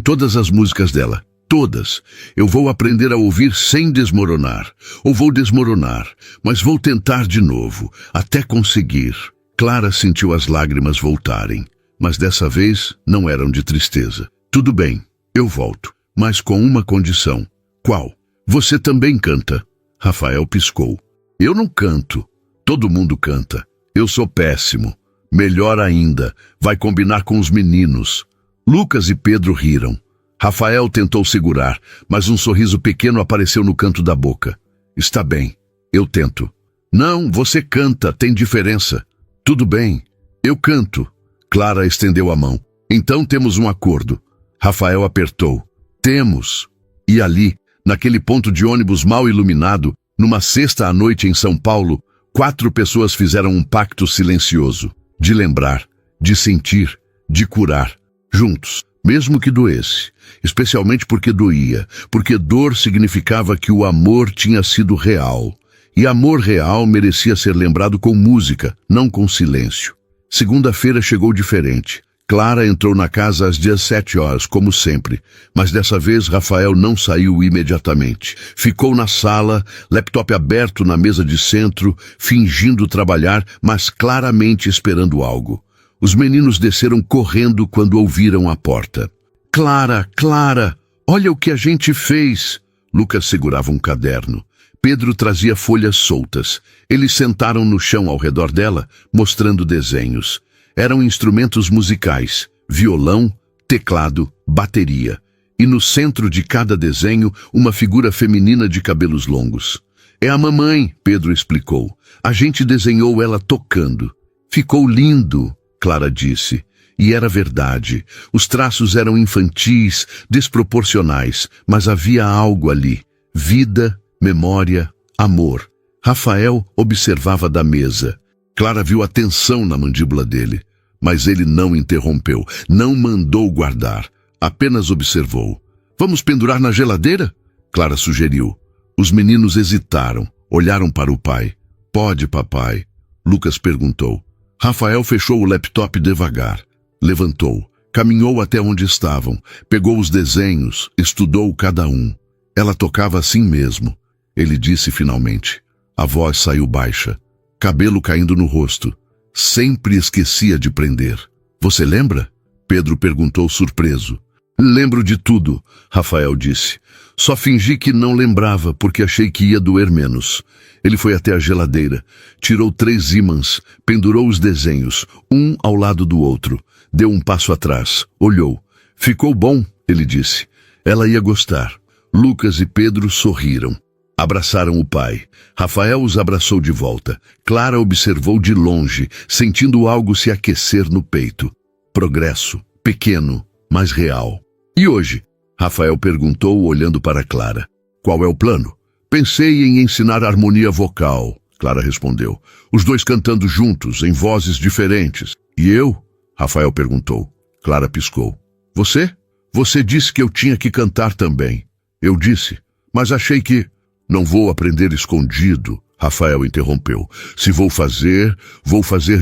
Speaker 1: todas as músicas dela. Todas. Eu vou aprender a ouvir sem desmoronar. Ou vou desmoronar, mas vou tentar de novo, até conseguir. Clara sentiu as lágrimas voltarem, mas dessa vez não eram de tristeza. Tudo bem, eu volto, mas com uma condição. Qual? Você também canta. Rafael piscou. Eu não canto. Todo mundo canta. Eu sou péssimo. Melhor ainda, vai combinar com os meninos. Lucas e Pedro riram. Rafael tentou segurar, mas um sorriso pequeno apareceu no canto da boca. Está bem, eu tento. Não, você canta, tem diferença. Tudo bem, eu canto. Clara estendeu a mão. Então temos um acordo. Rafael apertou. Temos. E ali, naquele ponto de ônibus mal iluminado, numa sexta à noite em São Paulo, 4 pessoas fizeram um pacto silencioso. De lembrar, de sentir, de curar. Juntos. mesmo que doesse, especialmente porque doía, porque dor significava que o amor tinha sido real. E amor real merecia ser lembrado com música, não com silêncio. Segunda-feira chegou diferente. Clara entrou na casa às 17 horas, como sempre, mas dessa vez Rafael não saiu imediatamente. Ficou na sala, laptop aberto na mesa de centro, fingindo trabalhar, mas claramente esperando algo. Os meninos desceram correndo quando ouviram a porta. Clara, Clara, olha o que a gente fez! Lucas segurava um caderno. Pedro trazia folhas soltas. Eles sentaram no chão ao redor dela, mostrando desenhos. Eram instrumentos musicais, violão, teclado, bateria. E no centro de cada desenho, uma figura feminina de cabelos longos. É a mamãe, Pedro explicou. A gente desenhou ela tocando. Ficou lindo, Clara disse. E era verdade. Os traços eram infantis, desproporcionais, mas havia algo ali. Vida, memória, amor. Rafael observava da mesa. Clara viu a tensão na mandíbula dele, mas ele não interrompeu, não mandou guardar, apenas observou. Vamos pendurar na geladeira? Clara sugeriu. Os meninos hesitaram, olharam para o pai. Pode, papai? Lucas perguntou. Rafael fechou o laptop devagar, levantou, caminhou até onde estavam, pegou os desenhos, estudou cada um. Ela tocava assim mesmo. Ele disse finalmente. A voz saiu baixa, cabelo caindo no rosto. Sempre esquecia de prender. Você lembra? Pedro perguntou surpreso. Lembro de tudo, Rafael disse. Só fingi que não lembrava porque achei que ia doer menos. Ele foi até a geladeira, tirou 3 ímãs, pendurou os desenhos, um ao lado do outro. Deu um passo atrás, olhou. Ficou bom, ele disse. Ela ia gostar. Lucas e Pedro sorriram. Abraçaram o pai. Rafael os abraçou de volta. Clara observou de longe, sentindo algo se aquecer no peito. Progresso, pequeno, mas real. E hoje? Rafael perguntou, olhando para Clara. Qual é o plano? Pensei em ensinar harmonia vocal, Clara respondeu. Os dois cantando juntos, em vozes diferentes. E eu? Rafael perguntou. Clara piscou. Você? Você disse que eu tinha que cantar também. Eu disse, mas achei que... Não vou aprender escondido, Rafael interrompeu. Se vou fazer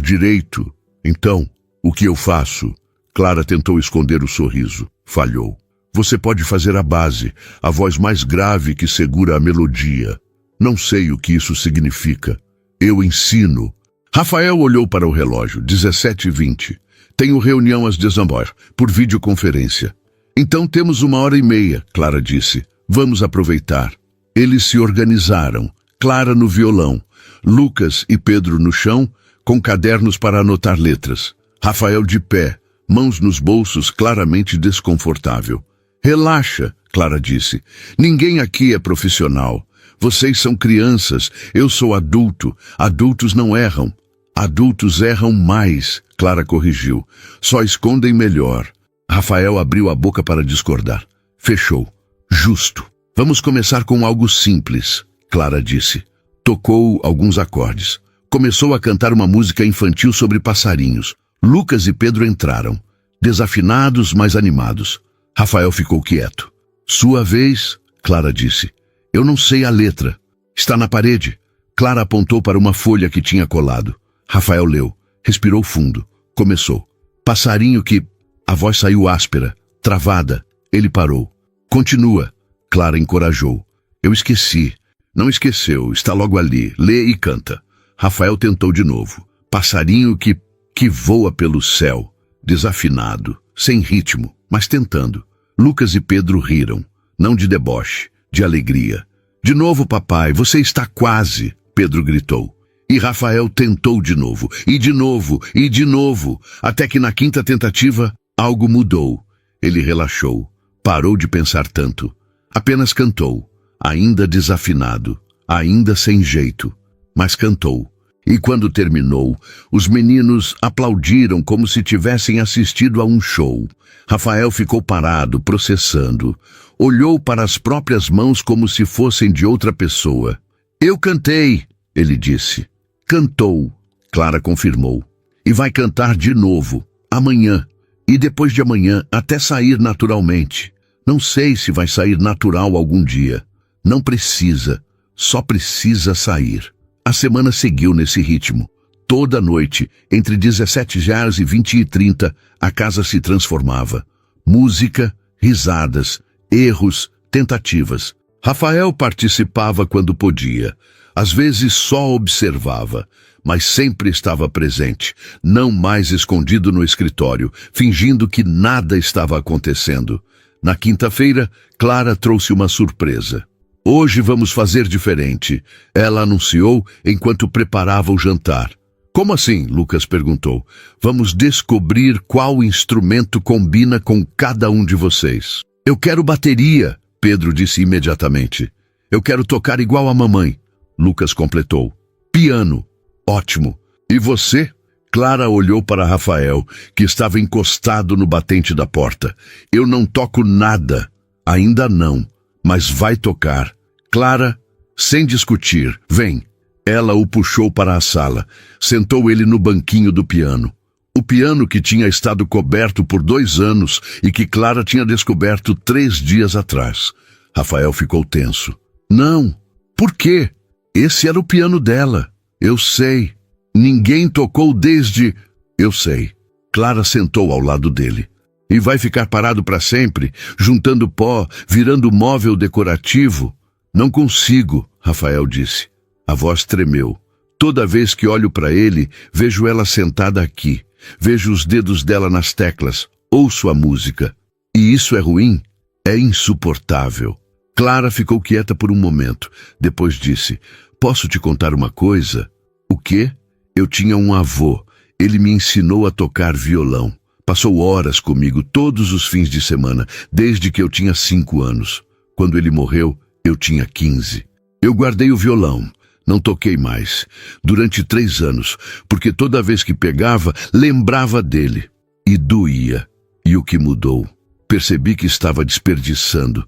Speaker 1: direito. Então, o que eu faço? Clara tentou esconder o sorriso. Falhou. Você pode fazer a base, a voz mais grave que segura a melodia. Não sei o que isso significa. Eu ensino. Rafael olhou para o relógio. 17h20. Tenho reunião às 19h, por videoconferência. Então temos 1h30, Clara disse. Vamos aproveitar. Eles se organizaram, Clara no violão, Lucas e Pedro no chão, com cadernos para anotar letras. Rafael de pé, mãos nos bolsos, claramente desconfortável. Relaxa, Clara disse. Ninguém aqui é profissional. Vocês são crianças, eu sou adulto. Adultos não erram. Adultos erram mais, Clara corrigiu. Só escondem melhor. Rafael abriu a boca para discordar. Fechou. Justo. Vamos começar com algo simples, Clara disse. Tocou alguns acordes. Começou a cantar uma música infantil sobre passarinhos. Lucas e Pedro entraram, desafinados, mas animados. Rafael ficou quieto. Sua vez, Clara disse. Eu não sei a letra. Está na parede. Clara apontou para uma folha que tinha colado. Rafael leu. Respirou fundo. Começou. Passarinho que... A voz saiu áspera, travada. Ele parou. Continua. Clara encorajou. Eu esqueci. Não esqueceu, está logo ali. Lê e canta. Rafael tentou de novo. Passarinho que voa pelo céu. Desafinado, sem ritmo, mas tentando. Lucas e Pedro riram. Não de deboche, de alegria. De novo, papai, você está quase, Pedro gritou. E Rafael tentou de novo, e de novo, e de novo, até que na 5ª tentativa, algo mudou. Ele relaxou, parou de pensar tanto. Apenas cantou, ainda desafinado, ainda sem jeito, mas cantou. E quando terminou, os meninos aplaudiram como se tivessem assistido a um show. Rafael ficou parado, processando. Olhou para as próprias mãos como se fossem de outra pessoa. Eu cantei, ele disse. Cantou, Clara confirmou. E vai cantar de novo, amanhã. E depois de amanhã, até sair naturalmente. Não sei se vai sair natural algum dia. Não precisa, só precisa sair. A semana seguiu nesse ritmo. Toda noite, entre 17h e 20h30, a casa se transformava. Música, risadas, erros, tentativas. Rafael participava quando podia. Às vezes só observava, mas sempre estava presente, não mais escondido no escritório, fingindo que nada estava acontecendo. Na quinta-feira, Clara trouxe uma surpresa. Hoje vamos fazer diferente, ela anunciou enquanto preparava o jantar. Como assim? Lucas perguntou. Vamos descobrir qual instrumento combina com cada um de vocês. Eu quero bateria, Pedro disse imediatamente. Eu quero tocar igual a mamãe, Lucas completou. Piano. Ótimo. E você? Clara olhou para Rafael, que estava encostado no batente da porta. Eu não toco nada. Ainda não, mas vai tocar. Clara, sem discutir, vem. Ela o puxou para a sala. Sentou ele no banquinho do piano. O piano que tinha estado coberto por 2 anos e que Clara tinha descoberto 3 dias atrás. Rafael ficou tenso. Não. Por quê? Esse era o piano dela. Eu sei. Ninguém tocou desde... Eu sei. Clara sentou ao lado dele. E vai ficar parado para sempre, juntando pó, virando móvel decorativo? Não consigo, Rafael disse. A voz tremeu. Toda vez que olho para ele, vejo ela sentada aqui. Vejo os dedos dela nas teclas. Ouço a música. E isso é ruim? É insuportável. Clara ficou quieta por um momento. Depois disse, posso te contar uma coisa? O quê? Eu tinha um avô. Ele me ensinou a tocar violão. Passou horas comigo todos os fins de semana, desde que eu tinha 5 anos. Quando ele morreu, eu tinha 15. Eu guardei o violão. Não toquei mais, durante 3 anos, porque toda vez que pegava, lembrava dele. E doía. E o que mudou? Percebi que estava desperdiçando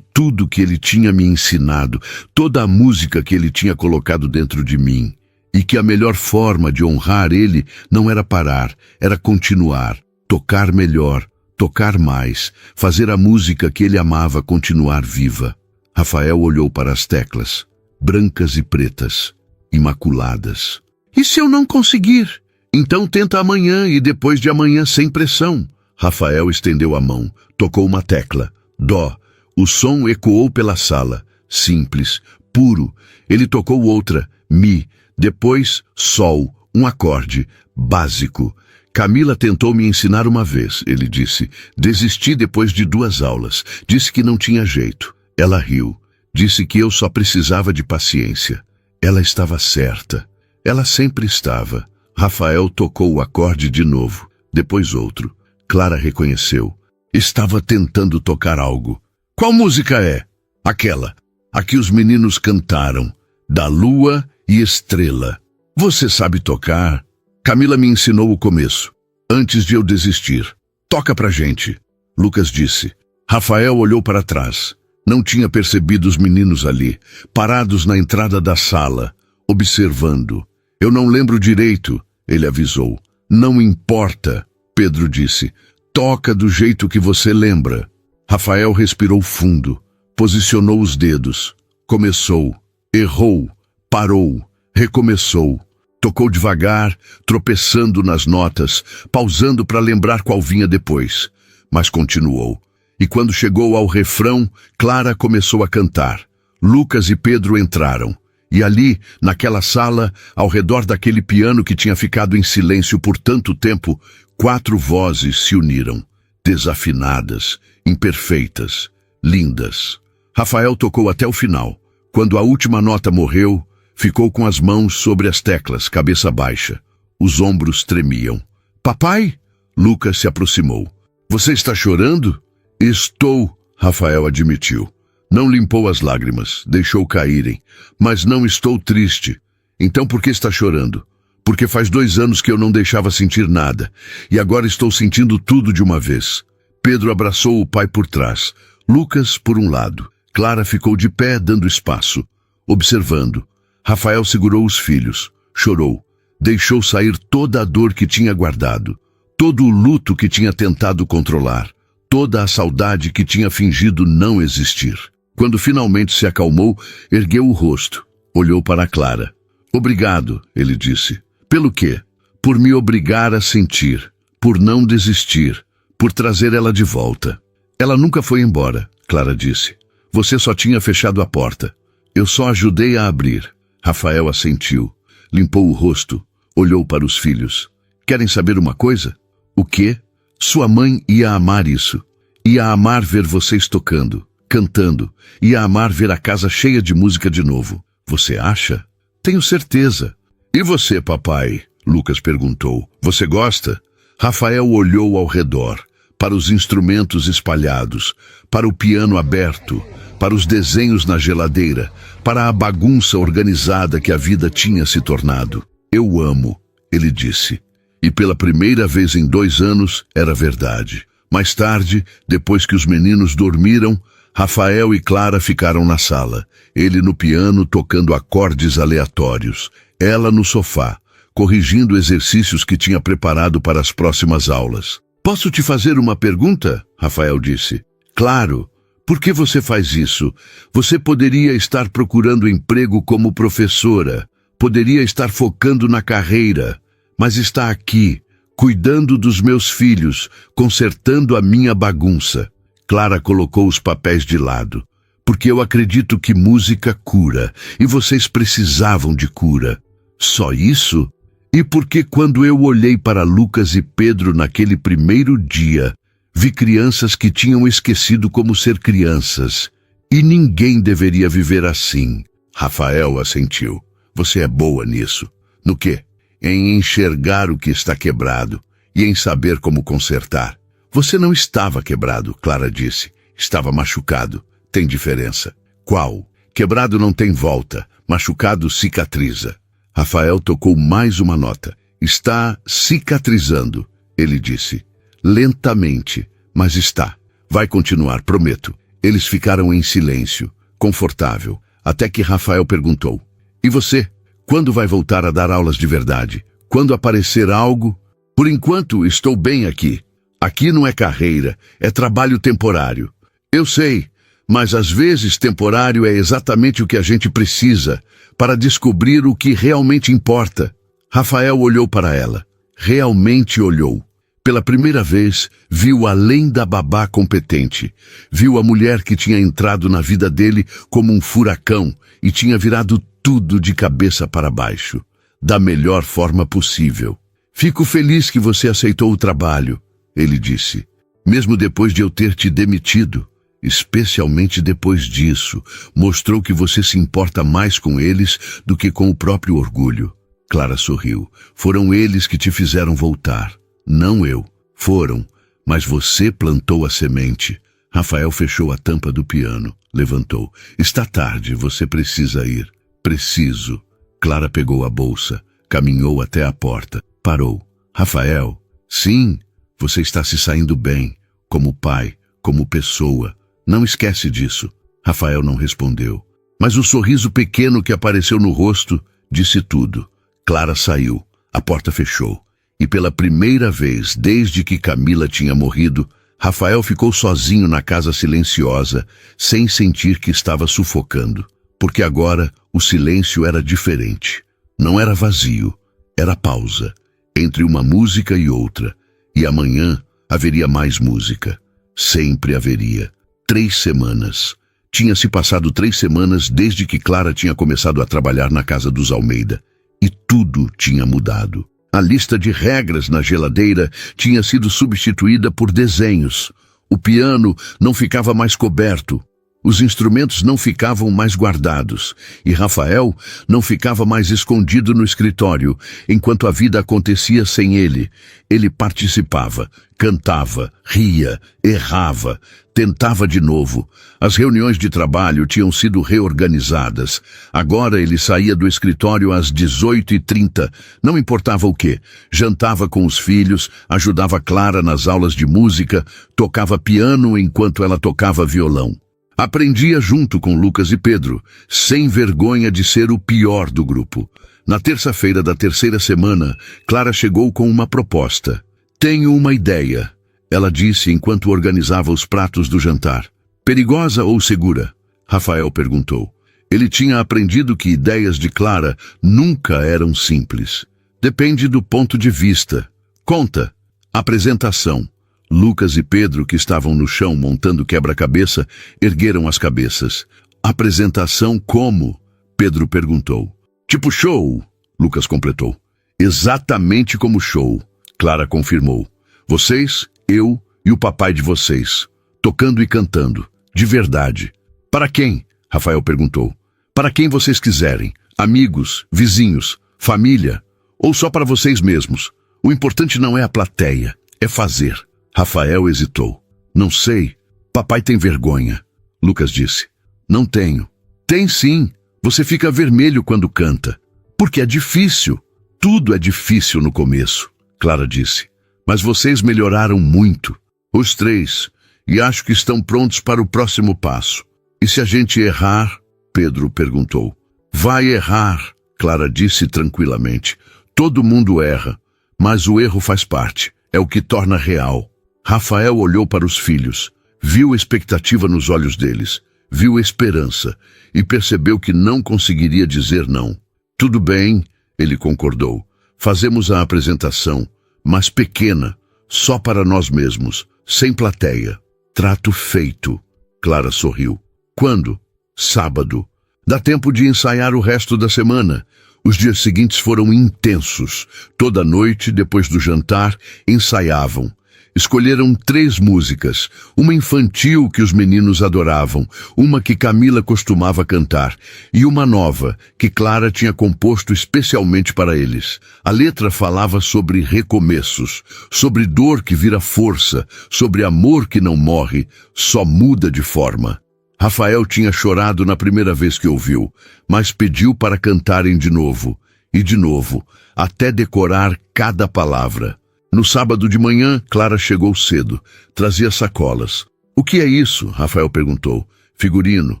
Speaker 1: tudo que ele tinha me ensinado, toda a música que ele tinha colocado dentro de mim. E que a melhor forma de honrar ele não era parar, era continuar, tocar melhor, tocar mais, fazer a música que ele amava continuar viva. Rafael olhou para as teclas. Brancas e pretas, imaculadas. E se eu não conseguir? Então tenta amanhã e depois de amanhã sem pressão. Rafael estendeu a mão, tocou uma tecla. Dó. O som ecoou pela sala. Simples, puro. Ele tocou outra. Mi. Depois, sol. Um acorde. Básico. Camila tentou me ensinar uma vez, ele disse. Desisti depois de 2 aulas. Disse que não tinha jeito. Ela riu. Disse que eu só precisava de paciência. Ela estava certa. Ela sempre estava. Rafael tocou o acorde de novo, depois outro. Clara reconheceu. Estava tentando tocar algo. Qual música é? Aquela. A que os meninos cantaram. Da Lua e Estrela. Você sabe tocar? Camila me ensinou o começo, antes de eu desistir. Toca pra gente. Lucas disse. Rafael olhou para trás. Não tinha percebido os meninos ali, parados na entrada da sala, observando. Eu não lembro direito, ele avisou. Não importa, Pedro disse. Toca do jeito que você lembra. Rafael respirou fundo, posicionou os dedos. Começou, errou, parou, recomeçou. Tocou devagar, tropeçando nas notas, pausando para lembrar qual vinha depois. Mas continuou. E quando chegou ao refrão, Clara começou a cantar. Lucas e Pedro entraram. E ali, naquela sala, ao redor daquele piano que tinha ficado em silêncio por tanto tempo, 4 vozes se uniram. Desafinadas, imperfeitas, lindas. Rafael tocou até o final. Quando a última nota morreu, ficou com as mãos sobre as teclas, cabeça baixa. Os ombros tremiam. Papai? Lucas se aproximou. Você está chorando? Estou, Rafael admitiu. Não limpou as lágrimas, deixou caírem. Mas não estou triste. Então por que está chorando? Porque faz 2 anos que eu não deixava sentir nada. E agora estou sentindo tudo de uma vez. Pedro abraçou o pai por trás. Lucas por um lado. Clara ficou de pé, dando espaço, observando. Rafael segurou os filhos. Chorou. Deixou sair toda a dor que tinha guardado. todo o luto que tinha tentado controlar, toda a saudade que tinha fingido não existir. Quando finalmente se acalmou, ergueu o rosto, olhou para Clara. Obrigado, ele disse. Pelo quê? Por me obrigar a sentir, por não desistir, por trazer ela de volta. Ela nunca foi embora, Clara disse. Você só tinha fechado a porta. Eu só ajudei a abrir. Rafael assentiu, limpou o rosto, olhou para os filhos. Querem saber uma coisa? O quê? Sua mãe ia amar isso. Ia amar ver vocês tocando, cantando. Ia amar ver a casa cheia de música de novo. Você acha? Tenho certeza. E você, papai? Lucas perguntou. Você gosta? Rafael olhou ao redor, para os instrumentos espalhados, para o piano aberto, para os desenhos na geladeira, para a bagunça organizada que a vida tinha se tornado. Eu amo, ele disse. E pela primeira vez em 2 anos, era verdade. Mais tarde, depois que os meninos dormiram, Rafael e Clara ficaram na sala. Ele no piano tocando acordes aleatórios. Ela no sofá, corrigindo exercícios que tinha preparado para as próximas aulas. Posso te fazer uma pergunta? Rafael disse. Claro. Por que você faz isso? Você poderia estar procurando emprego como professora. Poderia estar focando na carreira. Mas está aqui, cuidando dos meus filhos, consertando a minha bagunça. Clara colocou os papéis de lado. Porque eu acredito que música cura, e vocês precisavam de cura. Só isso? E porque quando eu olhei para Lucas e Pedro naquele primeiro dia, vi crianças que tinham esquecido como ser crianças. E ninguém deveria viver assim. Rafael assentiu. Você é boa nisso. No quê? Em enxergar o que está quebrado e em saber como consertar. Você não estava quebrado, Clara disse. Estava machucado. Tem diferença. Qual? Quebrado não tem volta. Machucado cicatriza. Rafael tocou mais uma nota. Está cicatrizando, ele disse. Lentamente, mas está. Vai continuar, prometo. Eles ficaram em silêncio, confortável, até que Rafael perguntou. E você? Quando vai voltar a dar aulas de verdade? Quando aparecer algo? Por enquanto, estou bem aqui. Aqui não é carreira, é trabalho temporário. Eu sei, mas às vezes temporário é exatamente o que a gente precisa para descobrir o que realmente importa. Rafael olhou para ela. Realmente olhou. Pela primeira vez, viu além da babá competente. Viu a mulher que tinha entrado na vida dele como um furacão e tinha virado tudo de cabeça para baixo, da melhor forma possível. Fico feliz que você aceitou o trabalho, ele disse, mesmo depois de eu ter te demitido. Especialmente depois disso, mostrou que você se importa mais com eles do que com o próprio orgulho. Clara sorriu. Foram eles que te fizeram voltar. Não eu. Foram, mas você plantou a semente. Rafael fechou a tampa do piano. Levantou. Está tarde, você precisa ir. Preciso. Clara pegou a bolsa. Caminhou até a porta. Parou. Rafael. Sim, você está se saindo bem. Como pai, como pessoa. Não esquece disso. Rafael não respondeu. Mas o sorriso pequeno que apareceu no rosto disse tudo. Clara saiu. A porta fechou. E pela primeira vez desde que Camila tinha morrido, Rafael ficou sozinho na casa silenciosa, sem sentir que estava sufocando. Porque agora o silêncio era diferente. Não era vazio, era pausa, entre uma música e outra. E amanhã haveria mais música. Sempre haveria. 3 semanas. Tinha-se passado 3 semanas desde que Clara tinha começado a trabalhar na casa dos Almeida. E tudo tinha mudado. A lista de regras na geladeira tinha sido substituída por desenhos. O piano não ficava mais coberto. Os instrumentos não ficavam mais guardados. E Rafael não ficava mais escondido no escritório, enquanto a vida acontecia sem ele. Ele participava, cantava, ria, errava, tentava de novo. As reuniões de trabalho tinham sido reorganizadas. Agora ele saía do escritório às 18h30, não importava o quê. Jantava com os filhos, ajudava Clara nas aulas de música, tocava piano enquanto ela tocava violão. Aprendia junto com Lucas e Pedro, sem vergonha de ser o pior do grupo. Na terça-feira da 3ª semana, Clara chegou com uma proposta. Tenho uma ideia, ela disse enquanto organizava os pratos do jantar. Perigosa ou segura? Rafael perguntou. Ele tinha aprendido que ideias de Clara nunca eram simples. Depende do ponto de vista. Conta. Apresentação. Lucas e Pedro, que estavam no chão montando quebra-cabeça, ergueram as cabeças. Apresentação como? Pedro perguntou. Tipo show, Lucas completou. Exatamente como show, Clara confirmou. Vocês, eu e o papai de vocês, tocando e cantando, de verdade. Para quem? Rafael perguntou. Para quem vocês quiserem, amigos, vizinhos, família, ou só para vocês mesmos. O importante não é a plateia, é fazer. Rafael hesitou. Não sei, papai tem vergonha, Lucas disse. Não tenho. Tem sim, você fica vermelho quando canta. Porque é difícil. Tudo é difícil no começo, Clara disse. Mas vocês melhoraram muito, os três, e acho que estão prontos para o próximo passo. E se a gente errar? Pedro perguntou. Vai errar, Clara disse tranquilamente. Todo mundo erra, mas o erro faz parte, é o que torna real. Rafael olhou para os filhos, viu expectativa nos olhos deles, viu esperança e percebeu que não conseguiria dizer não. Tudo bem, ele concordou. Fazemos a apresentação, mas pequena, só para nós mesmos, sem plateia. Trato feito. Clara sorriu. Quando? Sábado. Dá tempo de ensaiar o resto da semana. Os dias seguintes foram intensos. Toda noite, depois do jantar, ensaiavam. Escolheram 3 músicas, uma infantil que os meninos adoravam, uma que Camila costumava cantar e uma nova que Clara tinha composto especialmente para eles. A letra falava sobre recomeços, sobre dor que vira força, sobre amor que não morre, só muda de forma. Rafael tinha chorado na primeira vez que ouviu, mas pediu para cantarem de novo, e de novo, até decorar cada palavra. No sábado de manhã, Clara chegou cedo. Trazia sacolas. O que é isso? Rafael perguntou. Figurino.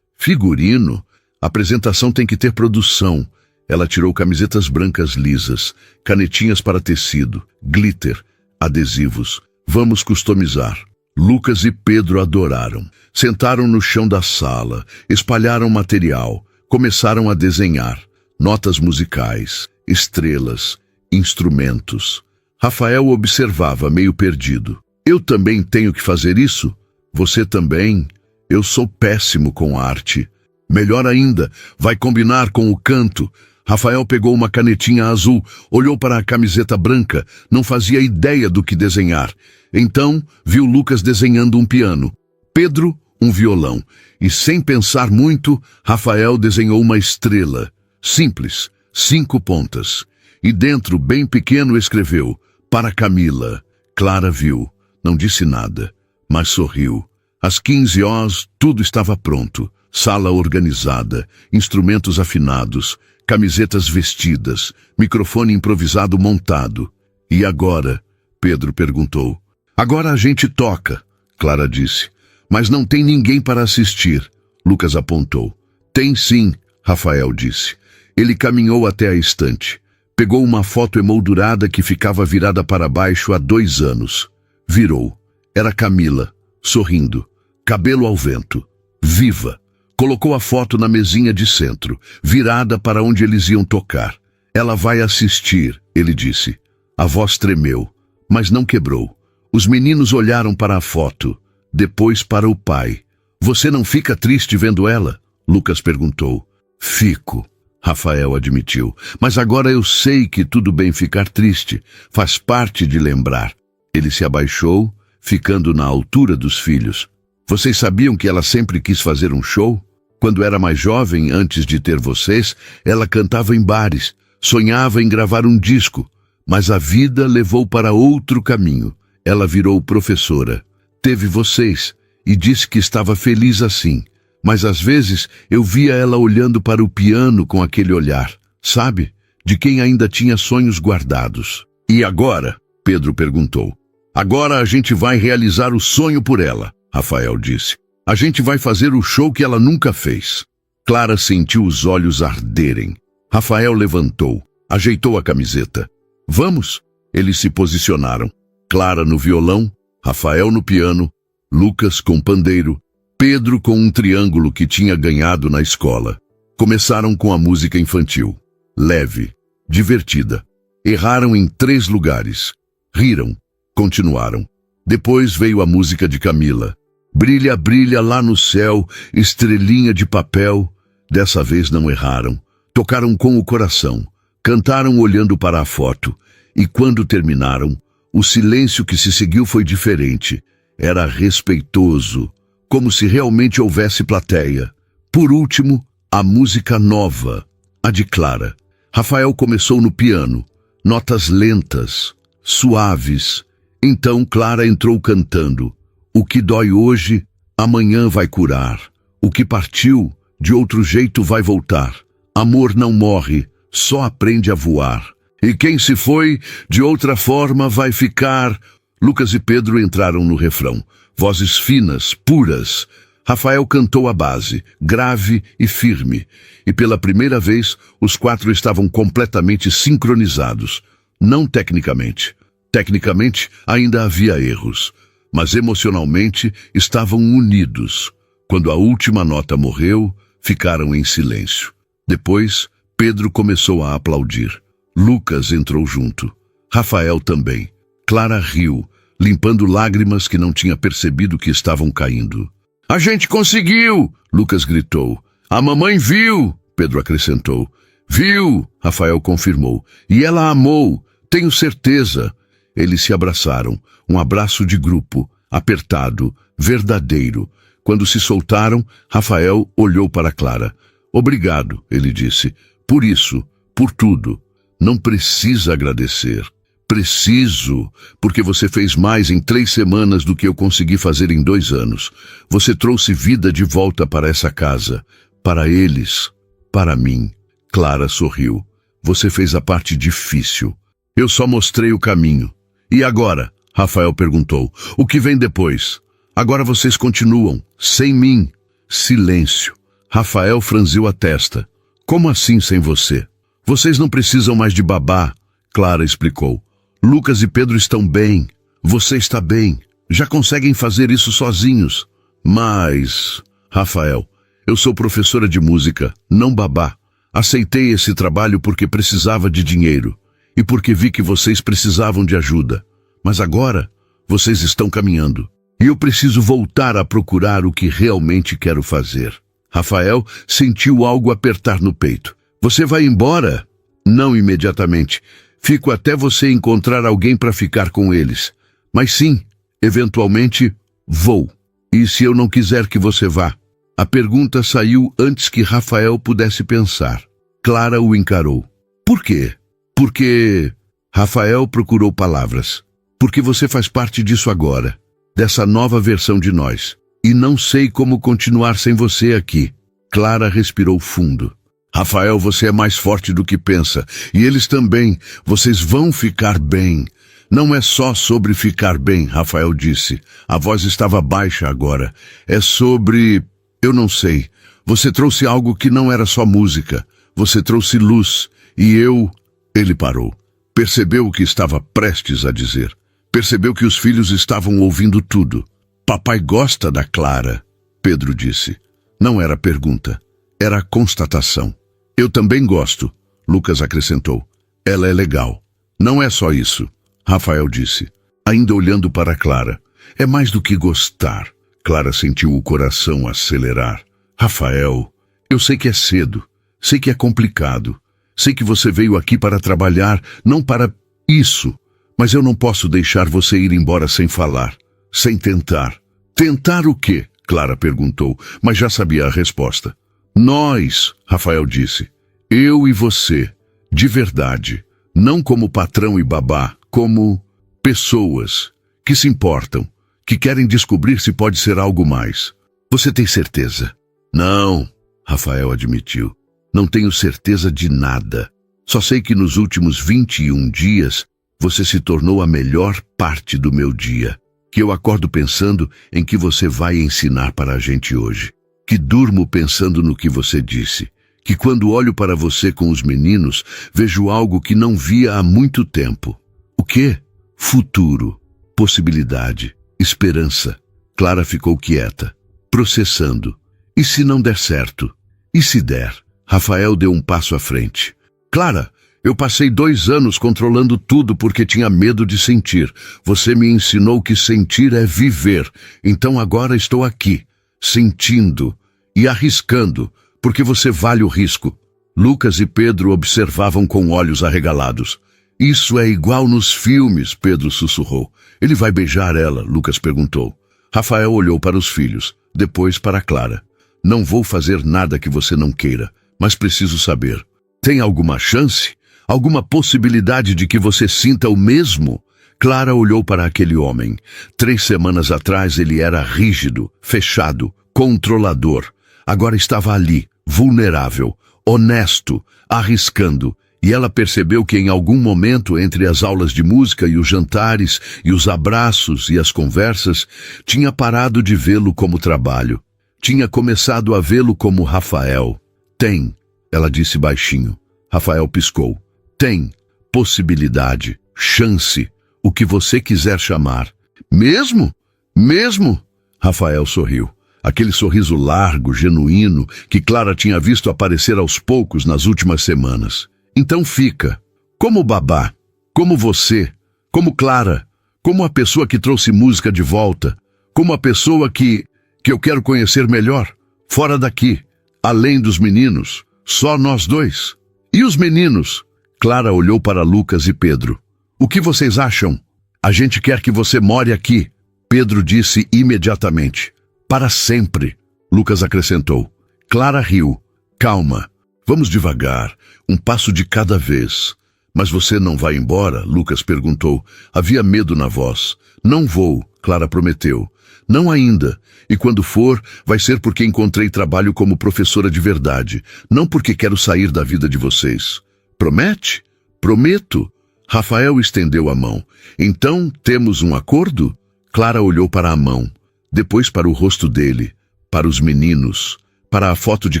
Speaker 1: Figurino? A apresentação tem que ter produção. Ela tirou camisetas brancas lisas, canetinhas para tecido, glitter, adesivos. Vamos customizar. Lucas e Pedro adoraram. Sentaram no chão da sala, espalharam material, começaram a desenhar. Notas musicais, estrelas, instrumentos. Rafael observava, meio perdido. Eu também tenho que fazer isso? Você também? Eu sou péssimo com arte. Melhor ainda, vai combinar com o canto. Rafael pegou uma canetinha azul, olhou para a camiseta branca, não fazia ideia do que desenhar. Então, viu Lucas desenhando um piano. Pedro, um violão. E sem pensar muito, Rafael desenhou uma estrela. Simples, 5 pontas. E dentro, bem pequeno, escreveu: para Camila. Clara viu, não disse nada, mas sorriu. Às 15 horas, tudo estava pronto. Sala organizada, instrumentos afinados, camisetas vestidas, microfone improvisado montado. E agora? Pedro perguntou. Agora a gente toca, Clara disse. Mas não tem ninguém para assistir, Lucas apontou. Tem sim, Rafael disse. Ele caminhou até a estante. Pegou uma foto emoldurada que ficava virada para baixo há 2 anos. Virou. Era Camila, sorrindo, cabelo ao vento, viva. Colocou a foto na mesinha de centro, virada para onde eles iam tocar. Ela vai assistir, ele disse. A voz tremeu, mas não quebrou. Os meninos olharam para a foto, depois para o pai. Você não fica triste vendo ela? Lucas perguntou. Fico. Rafael admitiu, mas agora eu sei que tudo bem ficar triste, faz parte de lembrar. Ele se abaixou, ficando na altura dos filhos. Vocês sabiam que ela sempre quis fazer um show? Quando era mais jovem, antes de ter vocês, ela cantava em bares, sonhava em gravar um disco, mas a vida levou para outro caminho. Ela virou professora. Teve vocês e disse que estava feliz assim. Mas às vezes eu via ela olhando para o piano com aquele olhar, sabe? De quem ainda tinha sonhos guardados. E agora? Pedro perguntou. Agora a gente vai realizar o sonho por ela, Rafael disse. A gente vai fazer o show que ela nunca fez. Clara sentiu os olhos arderem. Rafael levantou, ajeitou a camiseta. Vamos? Eles se posicionaram. Clara no violão, Rafael no piano, Lucas com pandeiro, Pedro com um triângulo que tinha ganhado na escola. Começaram com a música infantil, leve, divertida. Erraram em 3 lugares. Riram, continuaram. Depois veio a música de Camila. Brilha, brilha lá no céu, estrelinha de papel. Dessa vez não erraram. Tocaram com o coração. Cantaram olhando para a foto. E quando terminaram, o silêncio que se seguiu foi diferente. Era respeitoso, como se realmente houvesse plateia. Por último, a música nova, a de Clara. Rafael começou no piano, notas lentas, suaves. Então Clara entrou cantando. O que dói hoje, amanhã vai curar. O que partiu, de outro jeito vai voltar. Amor não morre, só aprende a voar. E quem se foi, de outra forma vai ficar. Lucas e Pedro entraram no refrão. Vozes finas, puras. Rafael cantou a base, grave e firme. E pela primeira vez, os 4 estavam completamente sincronizados. Não tecnicamente. Tecnicamente, ainda havia erros. Mas emocionalmente, estavam unidos. Quando a última nota morreu, ficaram em silêncio. Depois, Pedro começou a aplaudir. Lucas entrou junto. Rafael também. Clara riu, limpando lágrimas que não tinha percebido que estavam caindo. A gente conseguiu! Lucas gritou. A mamãe viu! Pedro acrescentou. Viu! Rafael confirmou. E ela amou, tenho certeza. Eles se abraçaram, um abraço de grupo, apertado, verdadeiro. Quando se soltaram, Rafael olhou para Clara. Obrigado, ele disse, por isso, por tudo. Não precisa agradecer. Preciso, porque você fez mais em 3 semanas do que eu consegui fazer em 2 anos. Você trouxe vida de volta para essa casa, para eles, para mim. Clara sorriu. Você fez a parte difícil. Eu só mostrei o caminho. E agora? Rafael perguntou. O que vem depois? Agora vocês continuam, sem mim. Silêncio. Rafael franziu a testa. Como assim sem você? Vocês não precisam mais de babá, Clara explicou. Lucas e Pedro estão bem. Você está bem. Já conseguem fazer isso sozinhos. Mas, Rafael, eu sou professora de música, não babá. Aceitei esse trabalho porque precisava de dinheiro e porque vi que vocês precisavam de ajuda. Mas agora, vocês estão caminhando. E eu preciso voltar a procurar o que realmente quero fazer. Rafael sentiu algo apertar no peito. Você vai embora? Não imediatamente. Fico até você encontrar alguém para ficar com eles. Mas sim, eventualmente, vou. E se eu não quiser que você vá? A pergunta saiu antes que Rafael pudesse pensar. Clara o encarou. Por quê? Porque... Rafael procurou palavras. Porque você faz parte disso agora, dessa nova versão de nós. E não sei como continuar sem você aqui. Clara respirou fundo. Rafael, você é mais forte do que pensa. E eles também. Vocês vão ficar bem. Não é só sobre ficar bem, Rafael disse. A voz estava baixa agora. É sobre... Eu não sei. Você trouxe algo que não era só música. Você trouxe luz. E eu... Ele parou. Percebeu o que estava prestes a dizer. Percebeu que os filhos estavam ouvindo tudo. Papai gosta da Clara, Pedro disse. Não era pergunta. Era constatação. Eu também gosto, Lucas acrescentou. Ela é legal. Não é só isso, Rafael disse, ainda olhando para Clara. É mais do que gostar. Clara sentiu o coração acelerar. Rafael, eu sei que é cedo, sei que é complicado, sei que você veio aqui para trabalhar, não para isso, mas eu não posso deixar você ir embora sem falar, sem tentar. Tentar o quê? Clara perguntou, mas já sabia a resposta. Nós, Rafael disse, eu e você, de verdade, não como patrão e babá, como pessoas que se importam, que querem descobrir se pode ser algo mais. Você tem certeza? Não, Rafael admitiu. Não tenho certeza de nada. Só sei que nos últimos 21 dias você se tornou a melhor parte do meu dia. Que eu acordo pensando em que você vai ensinar para a gente hoje. Que durmo pensando no que você disse. Que quando olho para você com os meninos, vejo algo que não via há muito tempo. O quê? Futuro. possibilidade, esperança. Clara ficou quieta, processando. E se não der certo? E se der? Rafael deu um passo à frente. Clara, eu passei 2 anos controlando tudo porque tinha medo de sentir. Você me ensinou que sentir é viver. Então agora estou aqui, sentindo e arriscando, porque você vale o risco. Lucas e Pedro observavam com olhos arregalados. Isso é igual nos filmes, Pedro sussurrou. Ele vai beijar ela, Lucas perguntou. Rafael olhou para os filhos, depois para Clara. Não vou fazer nada que você não queira, mas preciso saber. Tem alguma chance? Alguma possibilidade de que você sinta o mesmo? Clara olhou para aquele homem. 3 semanas atrás ele era rígido, fechado, controlador. Agora estava ali, vulnerável, honesto, arriscando. E ela percebeu que em algum momento, entre as aulas de música e os jantares, e os abraços e as conversas, tinha parado de vê-lo como trabalho. Tinha começado a vê-lo como Rafael. Tem, ela disse baixinho. Rafael piscou. Tem, possibilidade, chance, o que você quiser chamar. Mesmo? Mesmo? Rafael sorriu. Aquele sorriso largo, genuíno, que Clara tinha visto aparecer aos poucos nas últimas semanas. Então fica, como babá, como você, como Clara, como a pessoa que trouxe música de volta, como a pessoa que eu quero conhecer melhor, fora daqui, além dos meninos, só nós 2. E os meninos? Clara olhou para Lucas e Pedro. O que vocês acham? A gente quer que você more aqui, Pedro disse imediatamente. Para sempre, Lucas acrescentou. Clara riu. Calma. Vamos devagar, um passo de cada vez. Mas você não vai embora? Lucas perguntou. Havia medo na voz. Não vou, Clara prometeu. Não ainda. E quando for, vai ser porque encontrei trabalho como professora de verdade. Não porque quero sair da vida de vocês. Promete? Prometo. Rafael estendeu a mão. Então, temos um acordo? Clara olhou para a mão, depois para o rosto dele, para os meninos, para a foto de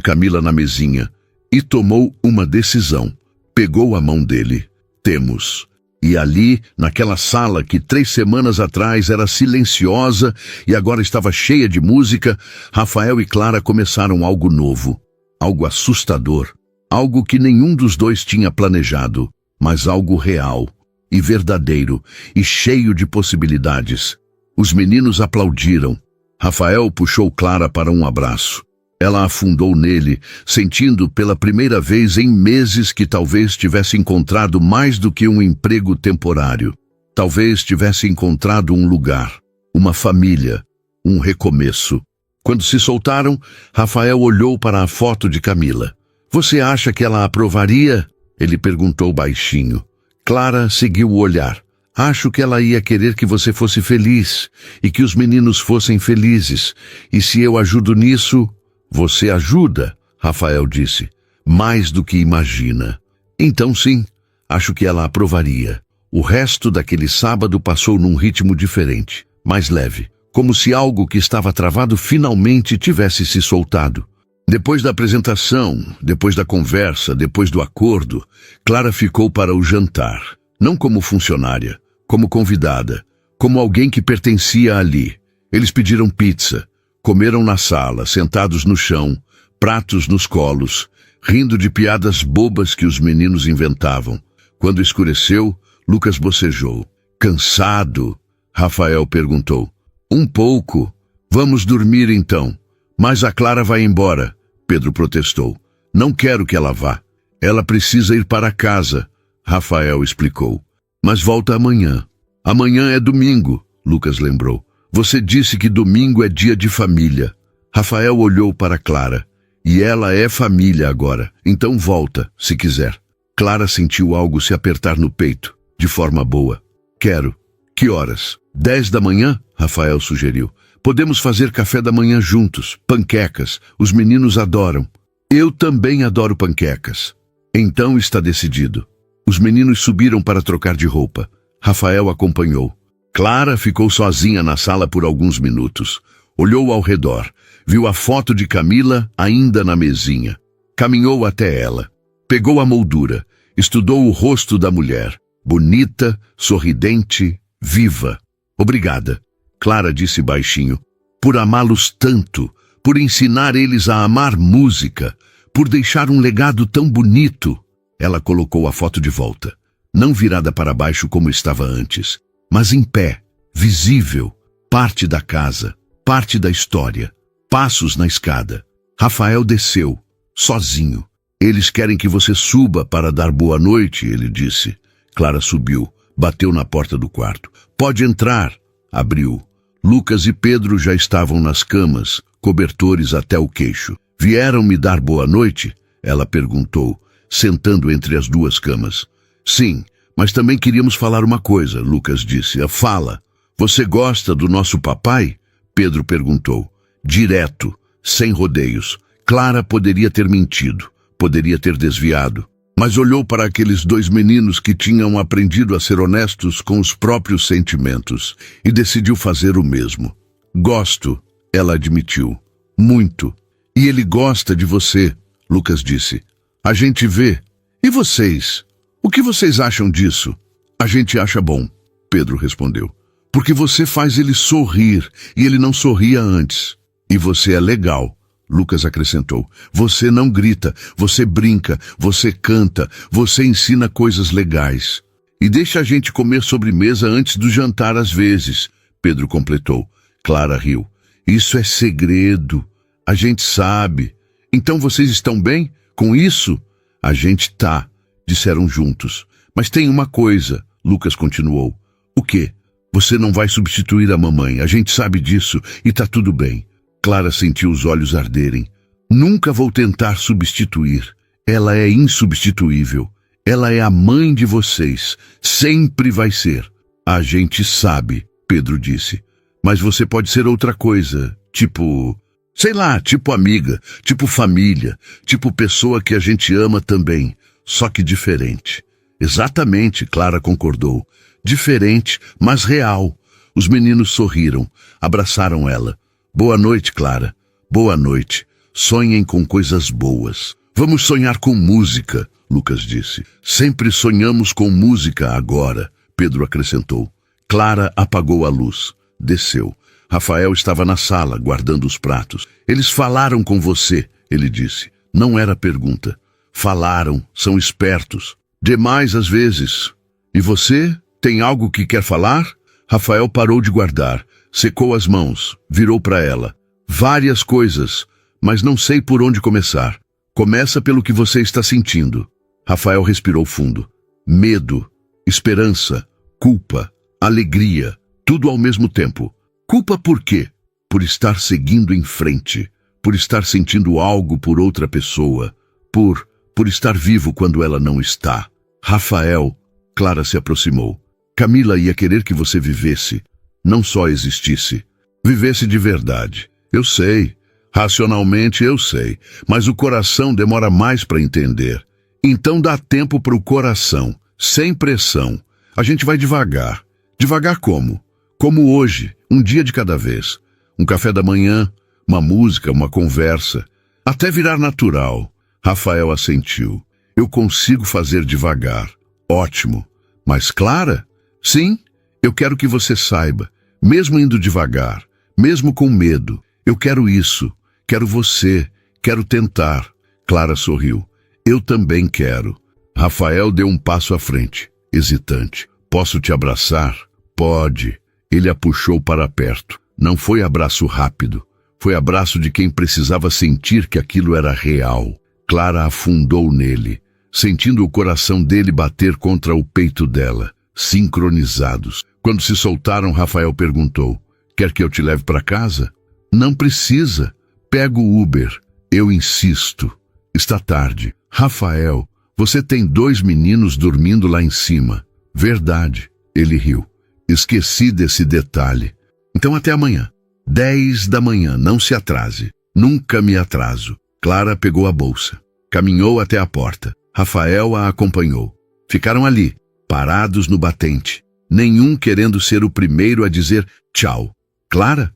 Speaker 1: Camila na mesinha. E tomou uma decisão. Pegou a mão dele. Temos. E ali, naquela sala que 3 semanas atrás era silenciosa e agora estava cheia de música, Rafael e Clara começaram algo novo. Algo assustador. Algo que nenhum dos 2 tinha planejado, mas algo real e verdadeiro e cheio de possibilidades. Os meninos aplaudiram. Rafael puxou Clara para um abraço. Ela afundou nele, sentindo pela primeira vez em meses que talvez tivesse encontrado mais do que um emprego temporário. Talvez tivesse encontrado um lugar, uma família, um recomeço. Quando se soltaram, Rafael olhou para a foto de Camila. Você acha que ela aprovaria? Ele perguntou baixinho. Clara seguiu o olhar. Acho que ela ia querer que você fosse feliz e que os meninos fossem felizes. E se eu ajudo nisso... Você ajuda, Rafael disse, mais do que imagina. Então sim, acho que ela aprovaria. O resto daquele sábado passou num ritmo diferente, mais leve, como se algo que estava travado finalmente tivesse se soltado. Depois da apresentação, depois da conversa, depois do acordo, Clara ficou para o jantar, não como funcionária, como convidada, como alguém que pertencia ali. Eles pediram pizza. Comeram na sala, sentados no chão, pratos nos colos, rindo de piadas bobas que os meninos inventavam. Quando escureceu, Lucas bocejou. Cansado? Rafael perguntou. Um pouco. Vamos dormir então. Mas a Clara vai embora, Pedro protestou. Não quero que ela vá. Ela precisa ir para casa, Rafael explicou. Mas volta amanhã. Amanhã é domingo, Lucas lembrou. Você disse que domingo é dia de família. Rafael olhou para Clara. E ela é família agora, então volta, se quiser. Clara sentiu algo se apertar no peito, de forma boa. Quero. Que horas? 10 da manhã? Rafael sugeriu. Podemos fazer café da manhã juntos, panquecas. Os meninos adoram. Eu também adoro panquecas. Então está decidido. Os meninos subiram para trocar de roupa. Rafael acompanhou. Clara ficou sozinha na sala por alguns minutos. Olhou ao redor. Viu a foto de Camila ainda na mesinha. Caminhou até ela. Pegou a moldura. Estudou o rosto da mulher. Bonita, sorridente, viva. Obrigada, Clara disse baixinho, por amá-los tanto, por ensinar eles a amar música, por deixar um legado tão bonito. Ela colocou a foto de volta, não virada para baixo como estava antes, mas em pé, visível, parte da casa, parte da história. Passos na escada. Rafael desceu, sozinho. Eles querem que você suba para dar boa noite, ele disse. Clara subiu, bateu na porta do quarto. Pode entrar. Abriu. Lucas e Pedro já estavam nas camas, cobertores até o queixo. Vieram me dar boa noite? Ela perguntou, sentando entre as duas camas. Sim, mas também queríamos falar uma coisa, Lucas disse. Fala. Você gosta do nosso papai? Pedro perguntou. Direto, sem rodeios. Clara poderia ter mentido, poderia ter desviado, mas olhou para aqueles dois meninos que tinham aprendido a ser honestos com os próprios sentimentos e decidiu fazer o mesmo. Gosto, ela admitiu. Muito. E ele gosta de você, Lucas disse. A gente vê. E vocês? O que vocês acham disso? A gente acha bom, Pedro respondeu. Porque você faz ele sorrir e ele não sorria antes. E você é legal, Lucas acrescentou. Você não grita, você brinca, você canta, você ensina coisas legais. E deixa a gente comer sobremesa antes do jantar às vezes, Pedro completou. Clara riu. Isso é segredo. A gente sabe. Então vocês estão bem com isso? A gente tá, disseram juntos. Mas tem uma coisa, Lucas continuou. O quê? Você não vai substituir a mamãe, a gente sabe disso e tá tudo bem. Clara sentiu os olhos arderem. Nunca vou tentar substituir. Ela é insubstituível. Ela é a mãe de vocês. Sempre vai ser. A gente sabe, Pedro disse. Mas você pode ser outra coisa. Tipo, sei lá, tipo amiga, tipo família, tipo pessoa que a gente ama também. Só que diferente. Exatamente, Clara concordou. Diferente, mas real. Os meninos sorriram, abraçaram ela. Boa noite, Clara. Boa noite. Sonhem com coisas boas. Vamos sonhar com música, Lucas disse. Sempre sonhamos com música agora, Pedro acrescentou. Clara apagou a luz. Desceu. Rafael estava na sala, guardando os pratos. Eles falaram com você, ele disse. Não era pergunta. Falaram, são espertos. Demais às vezes. E você? Tem algo que quer falar? Rafael parou de guardar. Secou as mãos, virou para ela. Várias coisas, mas não sei por onde começar. Começa pelo que você está sentindo. Rafael respirou fundo. Medo, esperança, culpa, alegria, tudo ao mesmo tempo. Culpa por quê? Por estar seguindo em frente, por estar sentindo algo por outra pessoa, por estar vivo quando ela não está. Rafael, Clara se aproximou. Camila ia querer que você vivesse. Não só existisse, vivesse de verdade. Eu sei, racionalmente eu sei, mas o coração demora mais para entender. Então dá tempo para o coração, sem pressão. A gente vai devagar. Devagar como? Como hoje, um dia de cada vez. Um café da manhã, uma música, uma conversa. Até virar natural. Rafael assentiu. Eu consigo fazer devagar. Ótimo. Mas Clara? Sim, eu quero que você saiba. Mesmo indo devagar, mesmo com medo, eu quero isso, quero você, quero tentar. Clara sorriu. Eu também quero. Rafael deu um passo à frente, hesitante. Posso te abraçar? Pode. Ele a puxou para perto. Não foi abraço rápido. Foi abraço de quem precisava sentir que aquilo era real. Clara afundou nele, sentindo o coração dele bater contra o peito dela, sincronizados. Quando se soltaram, Rafael perguntou, quer que eu te leve para casa? Não precisa. Pego o Uber. Eu insisto. Está tarde. Rafael, você tem 2 meninos dormindo lá em cima. Verdade. Ele riu. Esqueci desse detalhe. Então até amanhã. 10 da manhã, não se atrase. Nunca me atraso. Clara pegou a bolsa. Caminhou até a porta. Rafael a acompanhou. Ficaram ali, parados no batente. Nenhum querendo ser o primeiro a dizer tchau. Clara?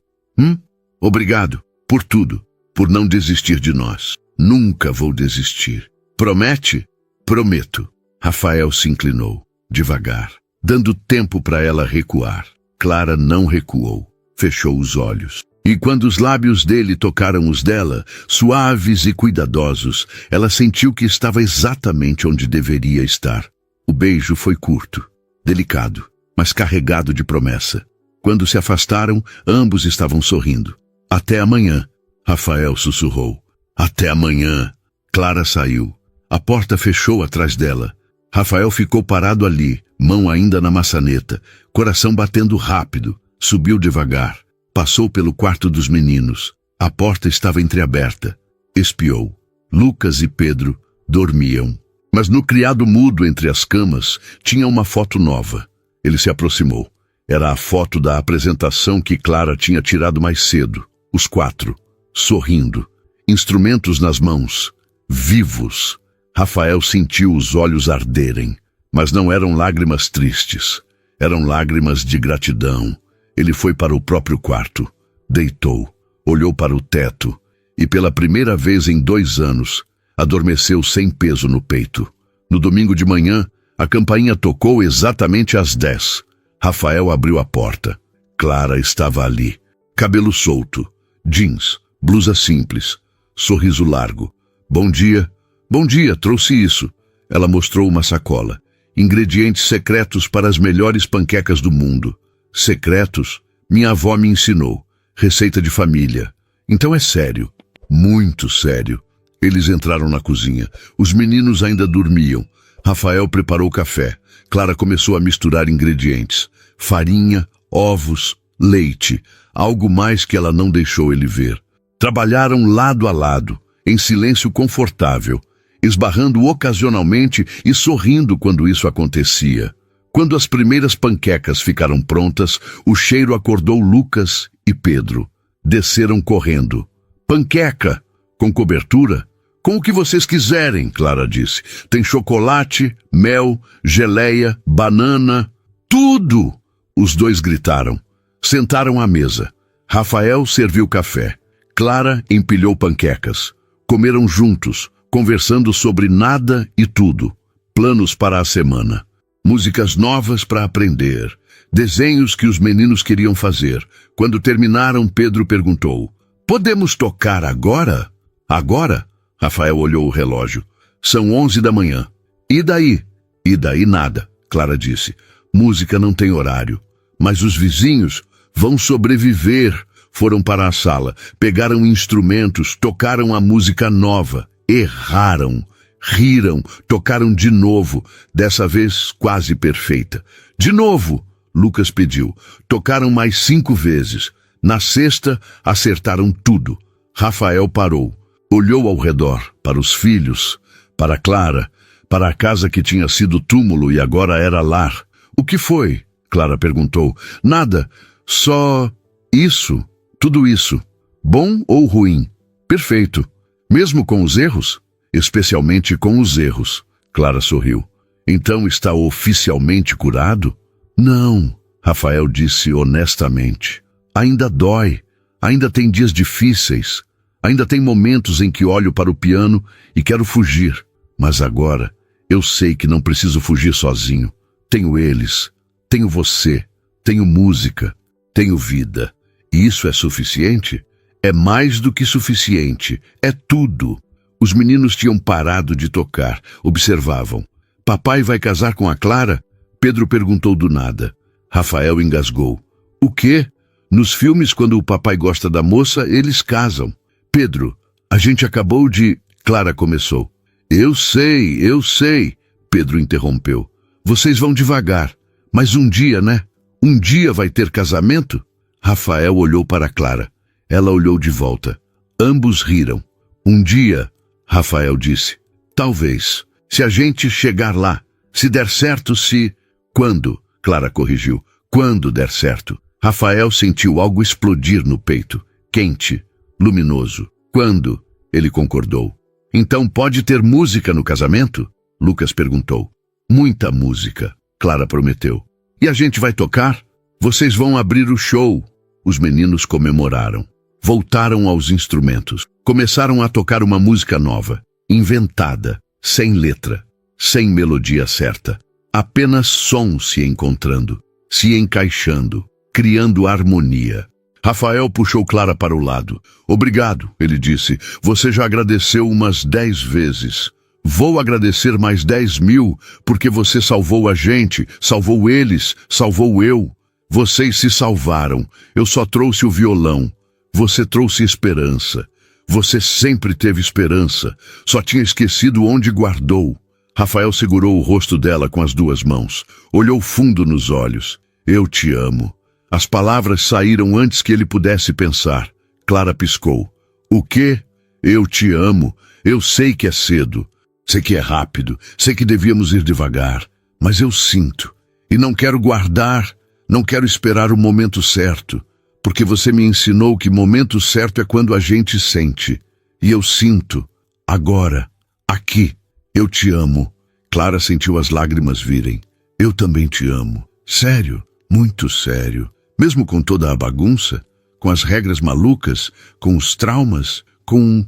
Speaker 1: Obrigado. Por tudo. Por não desistir de nós. Nunca vou desistir. Promete? Prometo. Rafael se inclinou, devagar, dando tempo para ela recuar. Clara não recuou. Fechou os olhos. E quando os lábios dele tocaram os dela, suaves e cuidadosos, ela sentiu que estava exatamente onde deveria estar. O beijo foi curto, delicado, mas carregado de promessa. Quando se afastaram, ambos estavam sorrindo. Até amanhã, Rafael sussurrou. Até amanhã. Clara saiu. A porta fechou atrás dela. Rafael ficou parado ali, mão ainda na maçaneta, coração batendo rápido. Subiu devagar. Passou pelo quarto dos meninos. A porta estava entreaberta. Espiou. Lucas e Pedro dormiam. Mas no criado mudo entre as camas tinha uma foto nova. Ele se aproximou. Era a foto da apresentação que Clara tinha tirado mais cedo. Os quatro, sorrindo. Instrumentos nas mãos. Vivos. Rafael sentiu os olhos arderem. Mas não eram lágrimas tristes. Eram lágrimas de gratidão. Ele foi para o próprio quarto, deitou, olhou para o teto e pela primeira vez em 2 anos, adormeceu sem peso no peito. No domingo de manhã, a campainha tocou exatamente às 10. Rafael abriu a porta. Clara estava ali, cabelo solto, jeans, blusa simples, sorriso largo. Bom dia, trouxe isso. Ela mostrou uma sacola. Ingredientes secretos para as melhores panquecas do mundo. Secretos? Minha avó me ensinou. Receita de família. Então é sério. Muito sério. Eles entraram na cozinha. Os meninos ainda dormiam. Rafael preparou café. Clara começou a misturar ingredientes. Farinha, ovos, leite. Algo mais que ela não deixou ele ver. Trabalharam lado a lado, em silêncio confortável, esbarrando ocasionalmente e sorrindo quando isso acontecia. Quando as primeiras panquecas ficaram prontas, o cheiro acordou Lucas e Pedro. Desceram correndo. Panqueca! Com cobertura? Com o que vocês quiserem, Clara disse. Tem chocolate, mel, geleia, banana, tudo! Os dois gritaram. Sentaram à mesa. Rafael serviu café. Clara empilhou panquecas. Comeram juntos, conversando sobre nada e tudo. Planos para a semana. Músicas novas para aprender. Desenhos que os meninos queriam fazer. Quando terminaram, Pedro perguntou: "Podemos tocar agora?" "Agora?" Rafael olhou o relógio. "São 11 da manhã." "E daí?" "E daí nada," Clara disse. "Música não tem horário. Mas os vizinhos vão sobreviver." Foram para a sala, pegaram instrumentos, tocaram a música nova. Erraram. Riram, tocaram de novo, dessa vez quase perfeita. "De novo!" Lucas pediu. Tocaram mais 5 vezes. Na sexta, acertaram tudo. Rafael parou. Olhou ao redor, para os filhos, para Clara, para a casa que tinha sido túmulo e agora era lar. "O que foi?" Clara perguntou. "Nada, só isso, tudo isso. Bom ou ruim?" "Perfeito. Mesmo com os erros?" "Especialmente com os erros." Clara sorriu. "Então está oficialmente curado?" "Não," Rafael disse honestamente. "Ainda dói. Ainda tem dias difíceis. Ainda tem momentos em que olho para o piano e quero fugir. Mas agora eu sei que não preciso fugir sozinho. Tenho eles. Tenho você. Tenho música. Tenho vida. E isso é suficiente? É mais do que suficiente. É tudo." Os meninos tinham parado de tocar, observavam. "Papai vai casar com a Clara?" Pedro perguntou do nada. Rafael engasgou. "O quê? Nos filmes, quando o papai gosta da moça, eles casam." "Pedro, a gente acabou de..." Clara começou. Eu sei, Pedro interrompeu. "Vocês vão devagar, mas um dia, né? Um dia vai ter casamento?" Rafael olhou para Clara. Ela olhou de volta. Ambos riram. "Um dia..." Rafael disse. "Talvez. Se a gente chegar lá. Se der certo, se..." "Quando?" Clara corrigiu. "Quando der certo." Rafael sentiu algo explodir no peito. Quente, luminoso. "Quando?" Ele concordou. "Então pode ter música no casamento?" Lucas perguntou. "Muita música," Clara prometeu. "E a gente vai tocar? Vocês vão abrir o show." Os meninos comemoraram. Voltaram aos instrumentos. Começaram a tocar uma música nova, inventada, sem letra, sem melodia certa. Apenas som se encontrando, se encaixando. criando harmonia. Rafael puxou Clara para o lado. Obrigado, ele disse. Você já agradeceu umas 10 vezes. Vou agradecer mais 10.000, porque você salvou a gente, salvou eles, salvou eu. Vocês se salvaram. Eu só trouxe o violão. Você trouxe esperança. Você sempre teve esperança. Só tinha esquecido onde guardou. Rafael segurou o rosto dela com as 2 mãos. Olhou fundo nos olhos. Eu te amo. As palavras saíram antes que ele pudesse pensar. Clara piscou. O quê? Eu te amo. Eu sei que é cedo. Sei que é rápido. Sei que devíamos ir devagar. Mas eu sinto. E não quero guardar. Não quero esperar o momento certo. Porque você me ensinou que momento certo é quando a gente sente. E eu sinto. Agora. Aqui. Eu te amo. Clara sentiu as lágrimas virem. Eu também te amo. Sério. Muito sério. Mesmo com toda a bagunça, com as regras malucas, com os traumas, com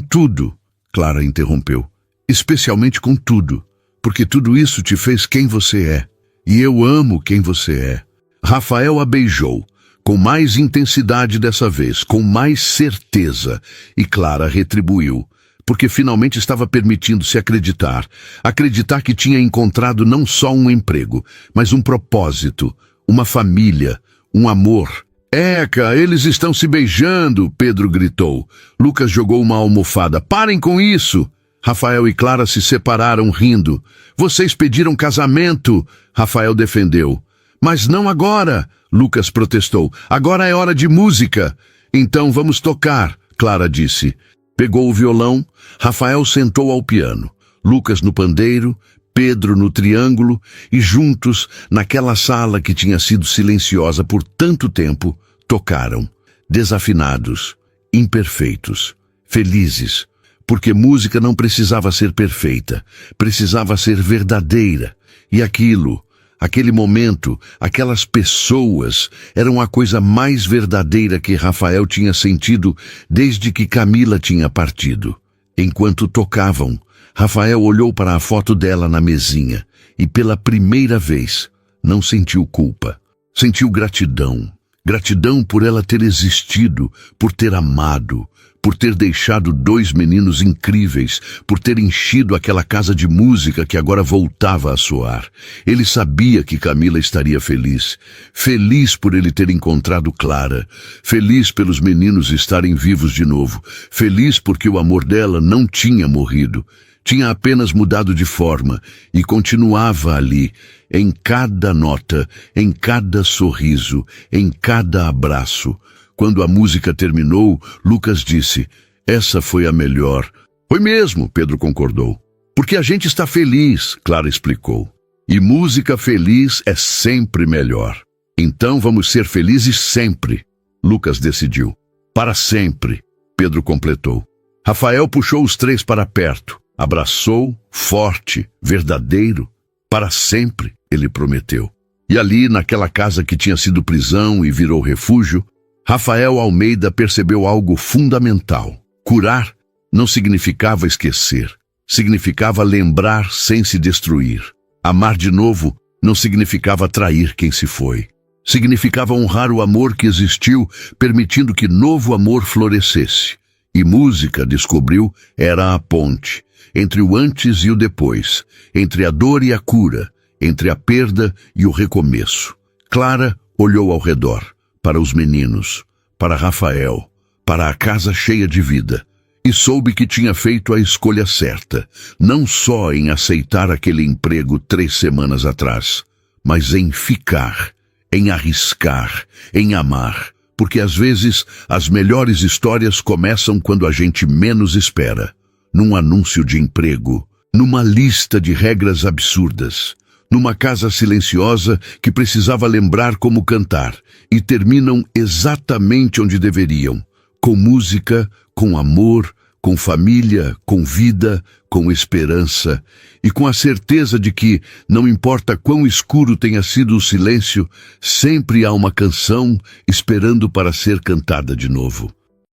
Speaker 1: tudo, Clara interrompeu. Especialmente com tudo, porque tudo isso te fez quem você é. E eu amo quem você é. Rafael a beijou, com mais intensidade dessa vez, com mais certeza, e Clara retribuiu, porque finalmente estava permitindo-se acreditar que tinha encontrado não só um emprego, mas um propósito, uma família, um amor. Eca, eles estão se beijando, Pedro gritou. Lucas jogou uma almofada. Parem com isso! Rafael e Clara se separaram rindo. Vocês pediram casamento, Rafael defendeu. Mas não agora, Lucas protestou. Agora é hora de música. Então vamos tocar, Clara disse. Pegou o violão, Rafael sentou ao piano. Lucas no pandeiro, Pedro no triângulo, e juntos, naquela sala que tinha sido silenciosa por tanto tempo, tocaram, desafinados, imperfeitos, felizes, porque música não precisava ser perfeita, precisava ser verdadeira, e aquele momento, aquelas pessoas, eram a coisa mais verdadeira que Rafael tinha sentido desde que Camila tinha partido. Enquanto tocavam, Rafael olhou para a foto dela na mesinha e, pela primeira vez, não sentiu culpa. Sentiu gratidão. Gratidão por ela ter existido, por ter amado, por ter deixado 2 meninos incríveis, por ter enchido aquela casa de música que agora voltava a soar. Ele sabia que Camila estaria feliz. Feliz por ele ter encontrado Clara. Feliz pelos meninos estarem vivos de novo. Feliz porque o amor dela não tinha morrido. Tinha apenas mudado de forma e continuava ali, em cada nota, em cada sorriso, em cada abraço. Quando a música terminou, Lucas disse, essa foi a melhor. Foi mesmo, Pedro concordou. Porque a gente está feliz, Clara explicou. E música feliz é sempre melhor. Então vamos ser felizes sempre, Lucas decidiu. Para sempre, Pedro completou. Rafael puxou os 3 para perto. Abraçou, forte, verdadeiro, para sempre, ele prometeu. E ali, naquela casa que tinha sido prisão e virou refúgio, Rafael Almeida percebeu algo fundamental. Curar não significava esquecer, significava lembrar sem se destruir. Amar de novo não significava trair quem se foi. Significava honrar o amor que existiu, permitindo que novo amor florescesse. E música, descobriu, era a ponte entre o antes e o depois, entre a dor e a cura, entre a perda e o recomeço. Clara olhou ao redor, para os meninos, para Rafael, para a casa cheia de vida, e soube que tinha feito a escolha certa, não só em aceitar aquele emprego 3 semanas atrás, mas em ficar, em arriscar, em amar, porque às vezes as melhores histórias começam quando a gente menos espera. Num anúncio de emprego, numa lista de regras absurdas, numa casa silenciosa que precisava lembrar como cantar, e terminam exatamente onde deveriam, com música, com amor, com família, com vida, com esperança, e com a certeza de que, não importa quão escuro tenha sido o silêncio, sempre há uma canção esperando para ser cantada de novo.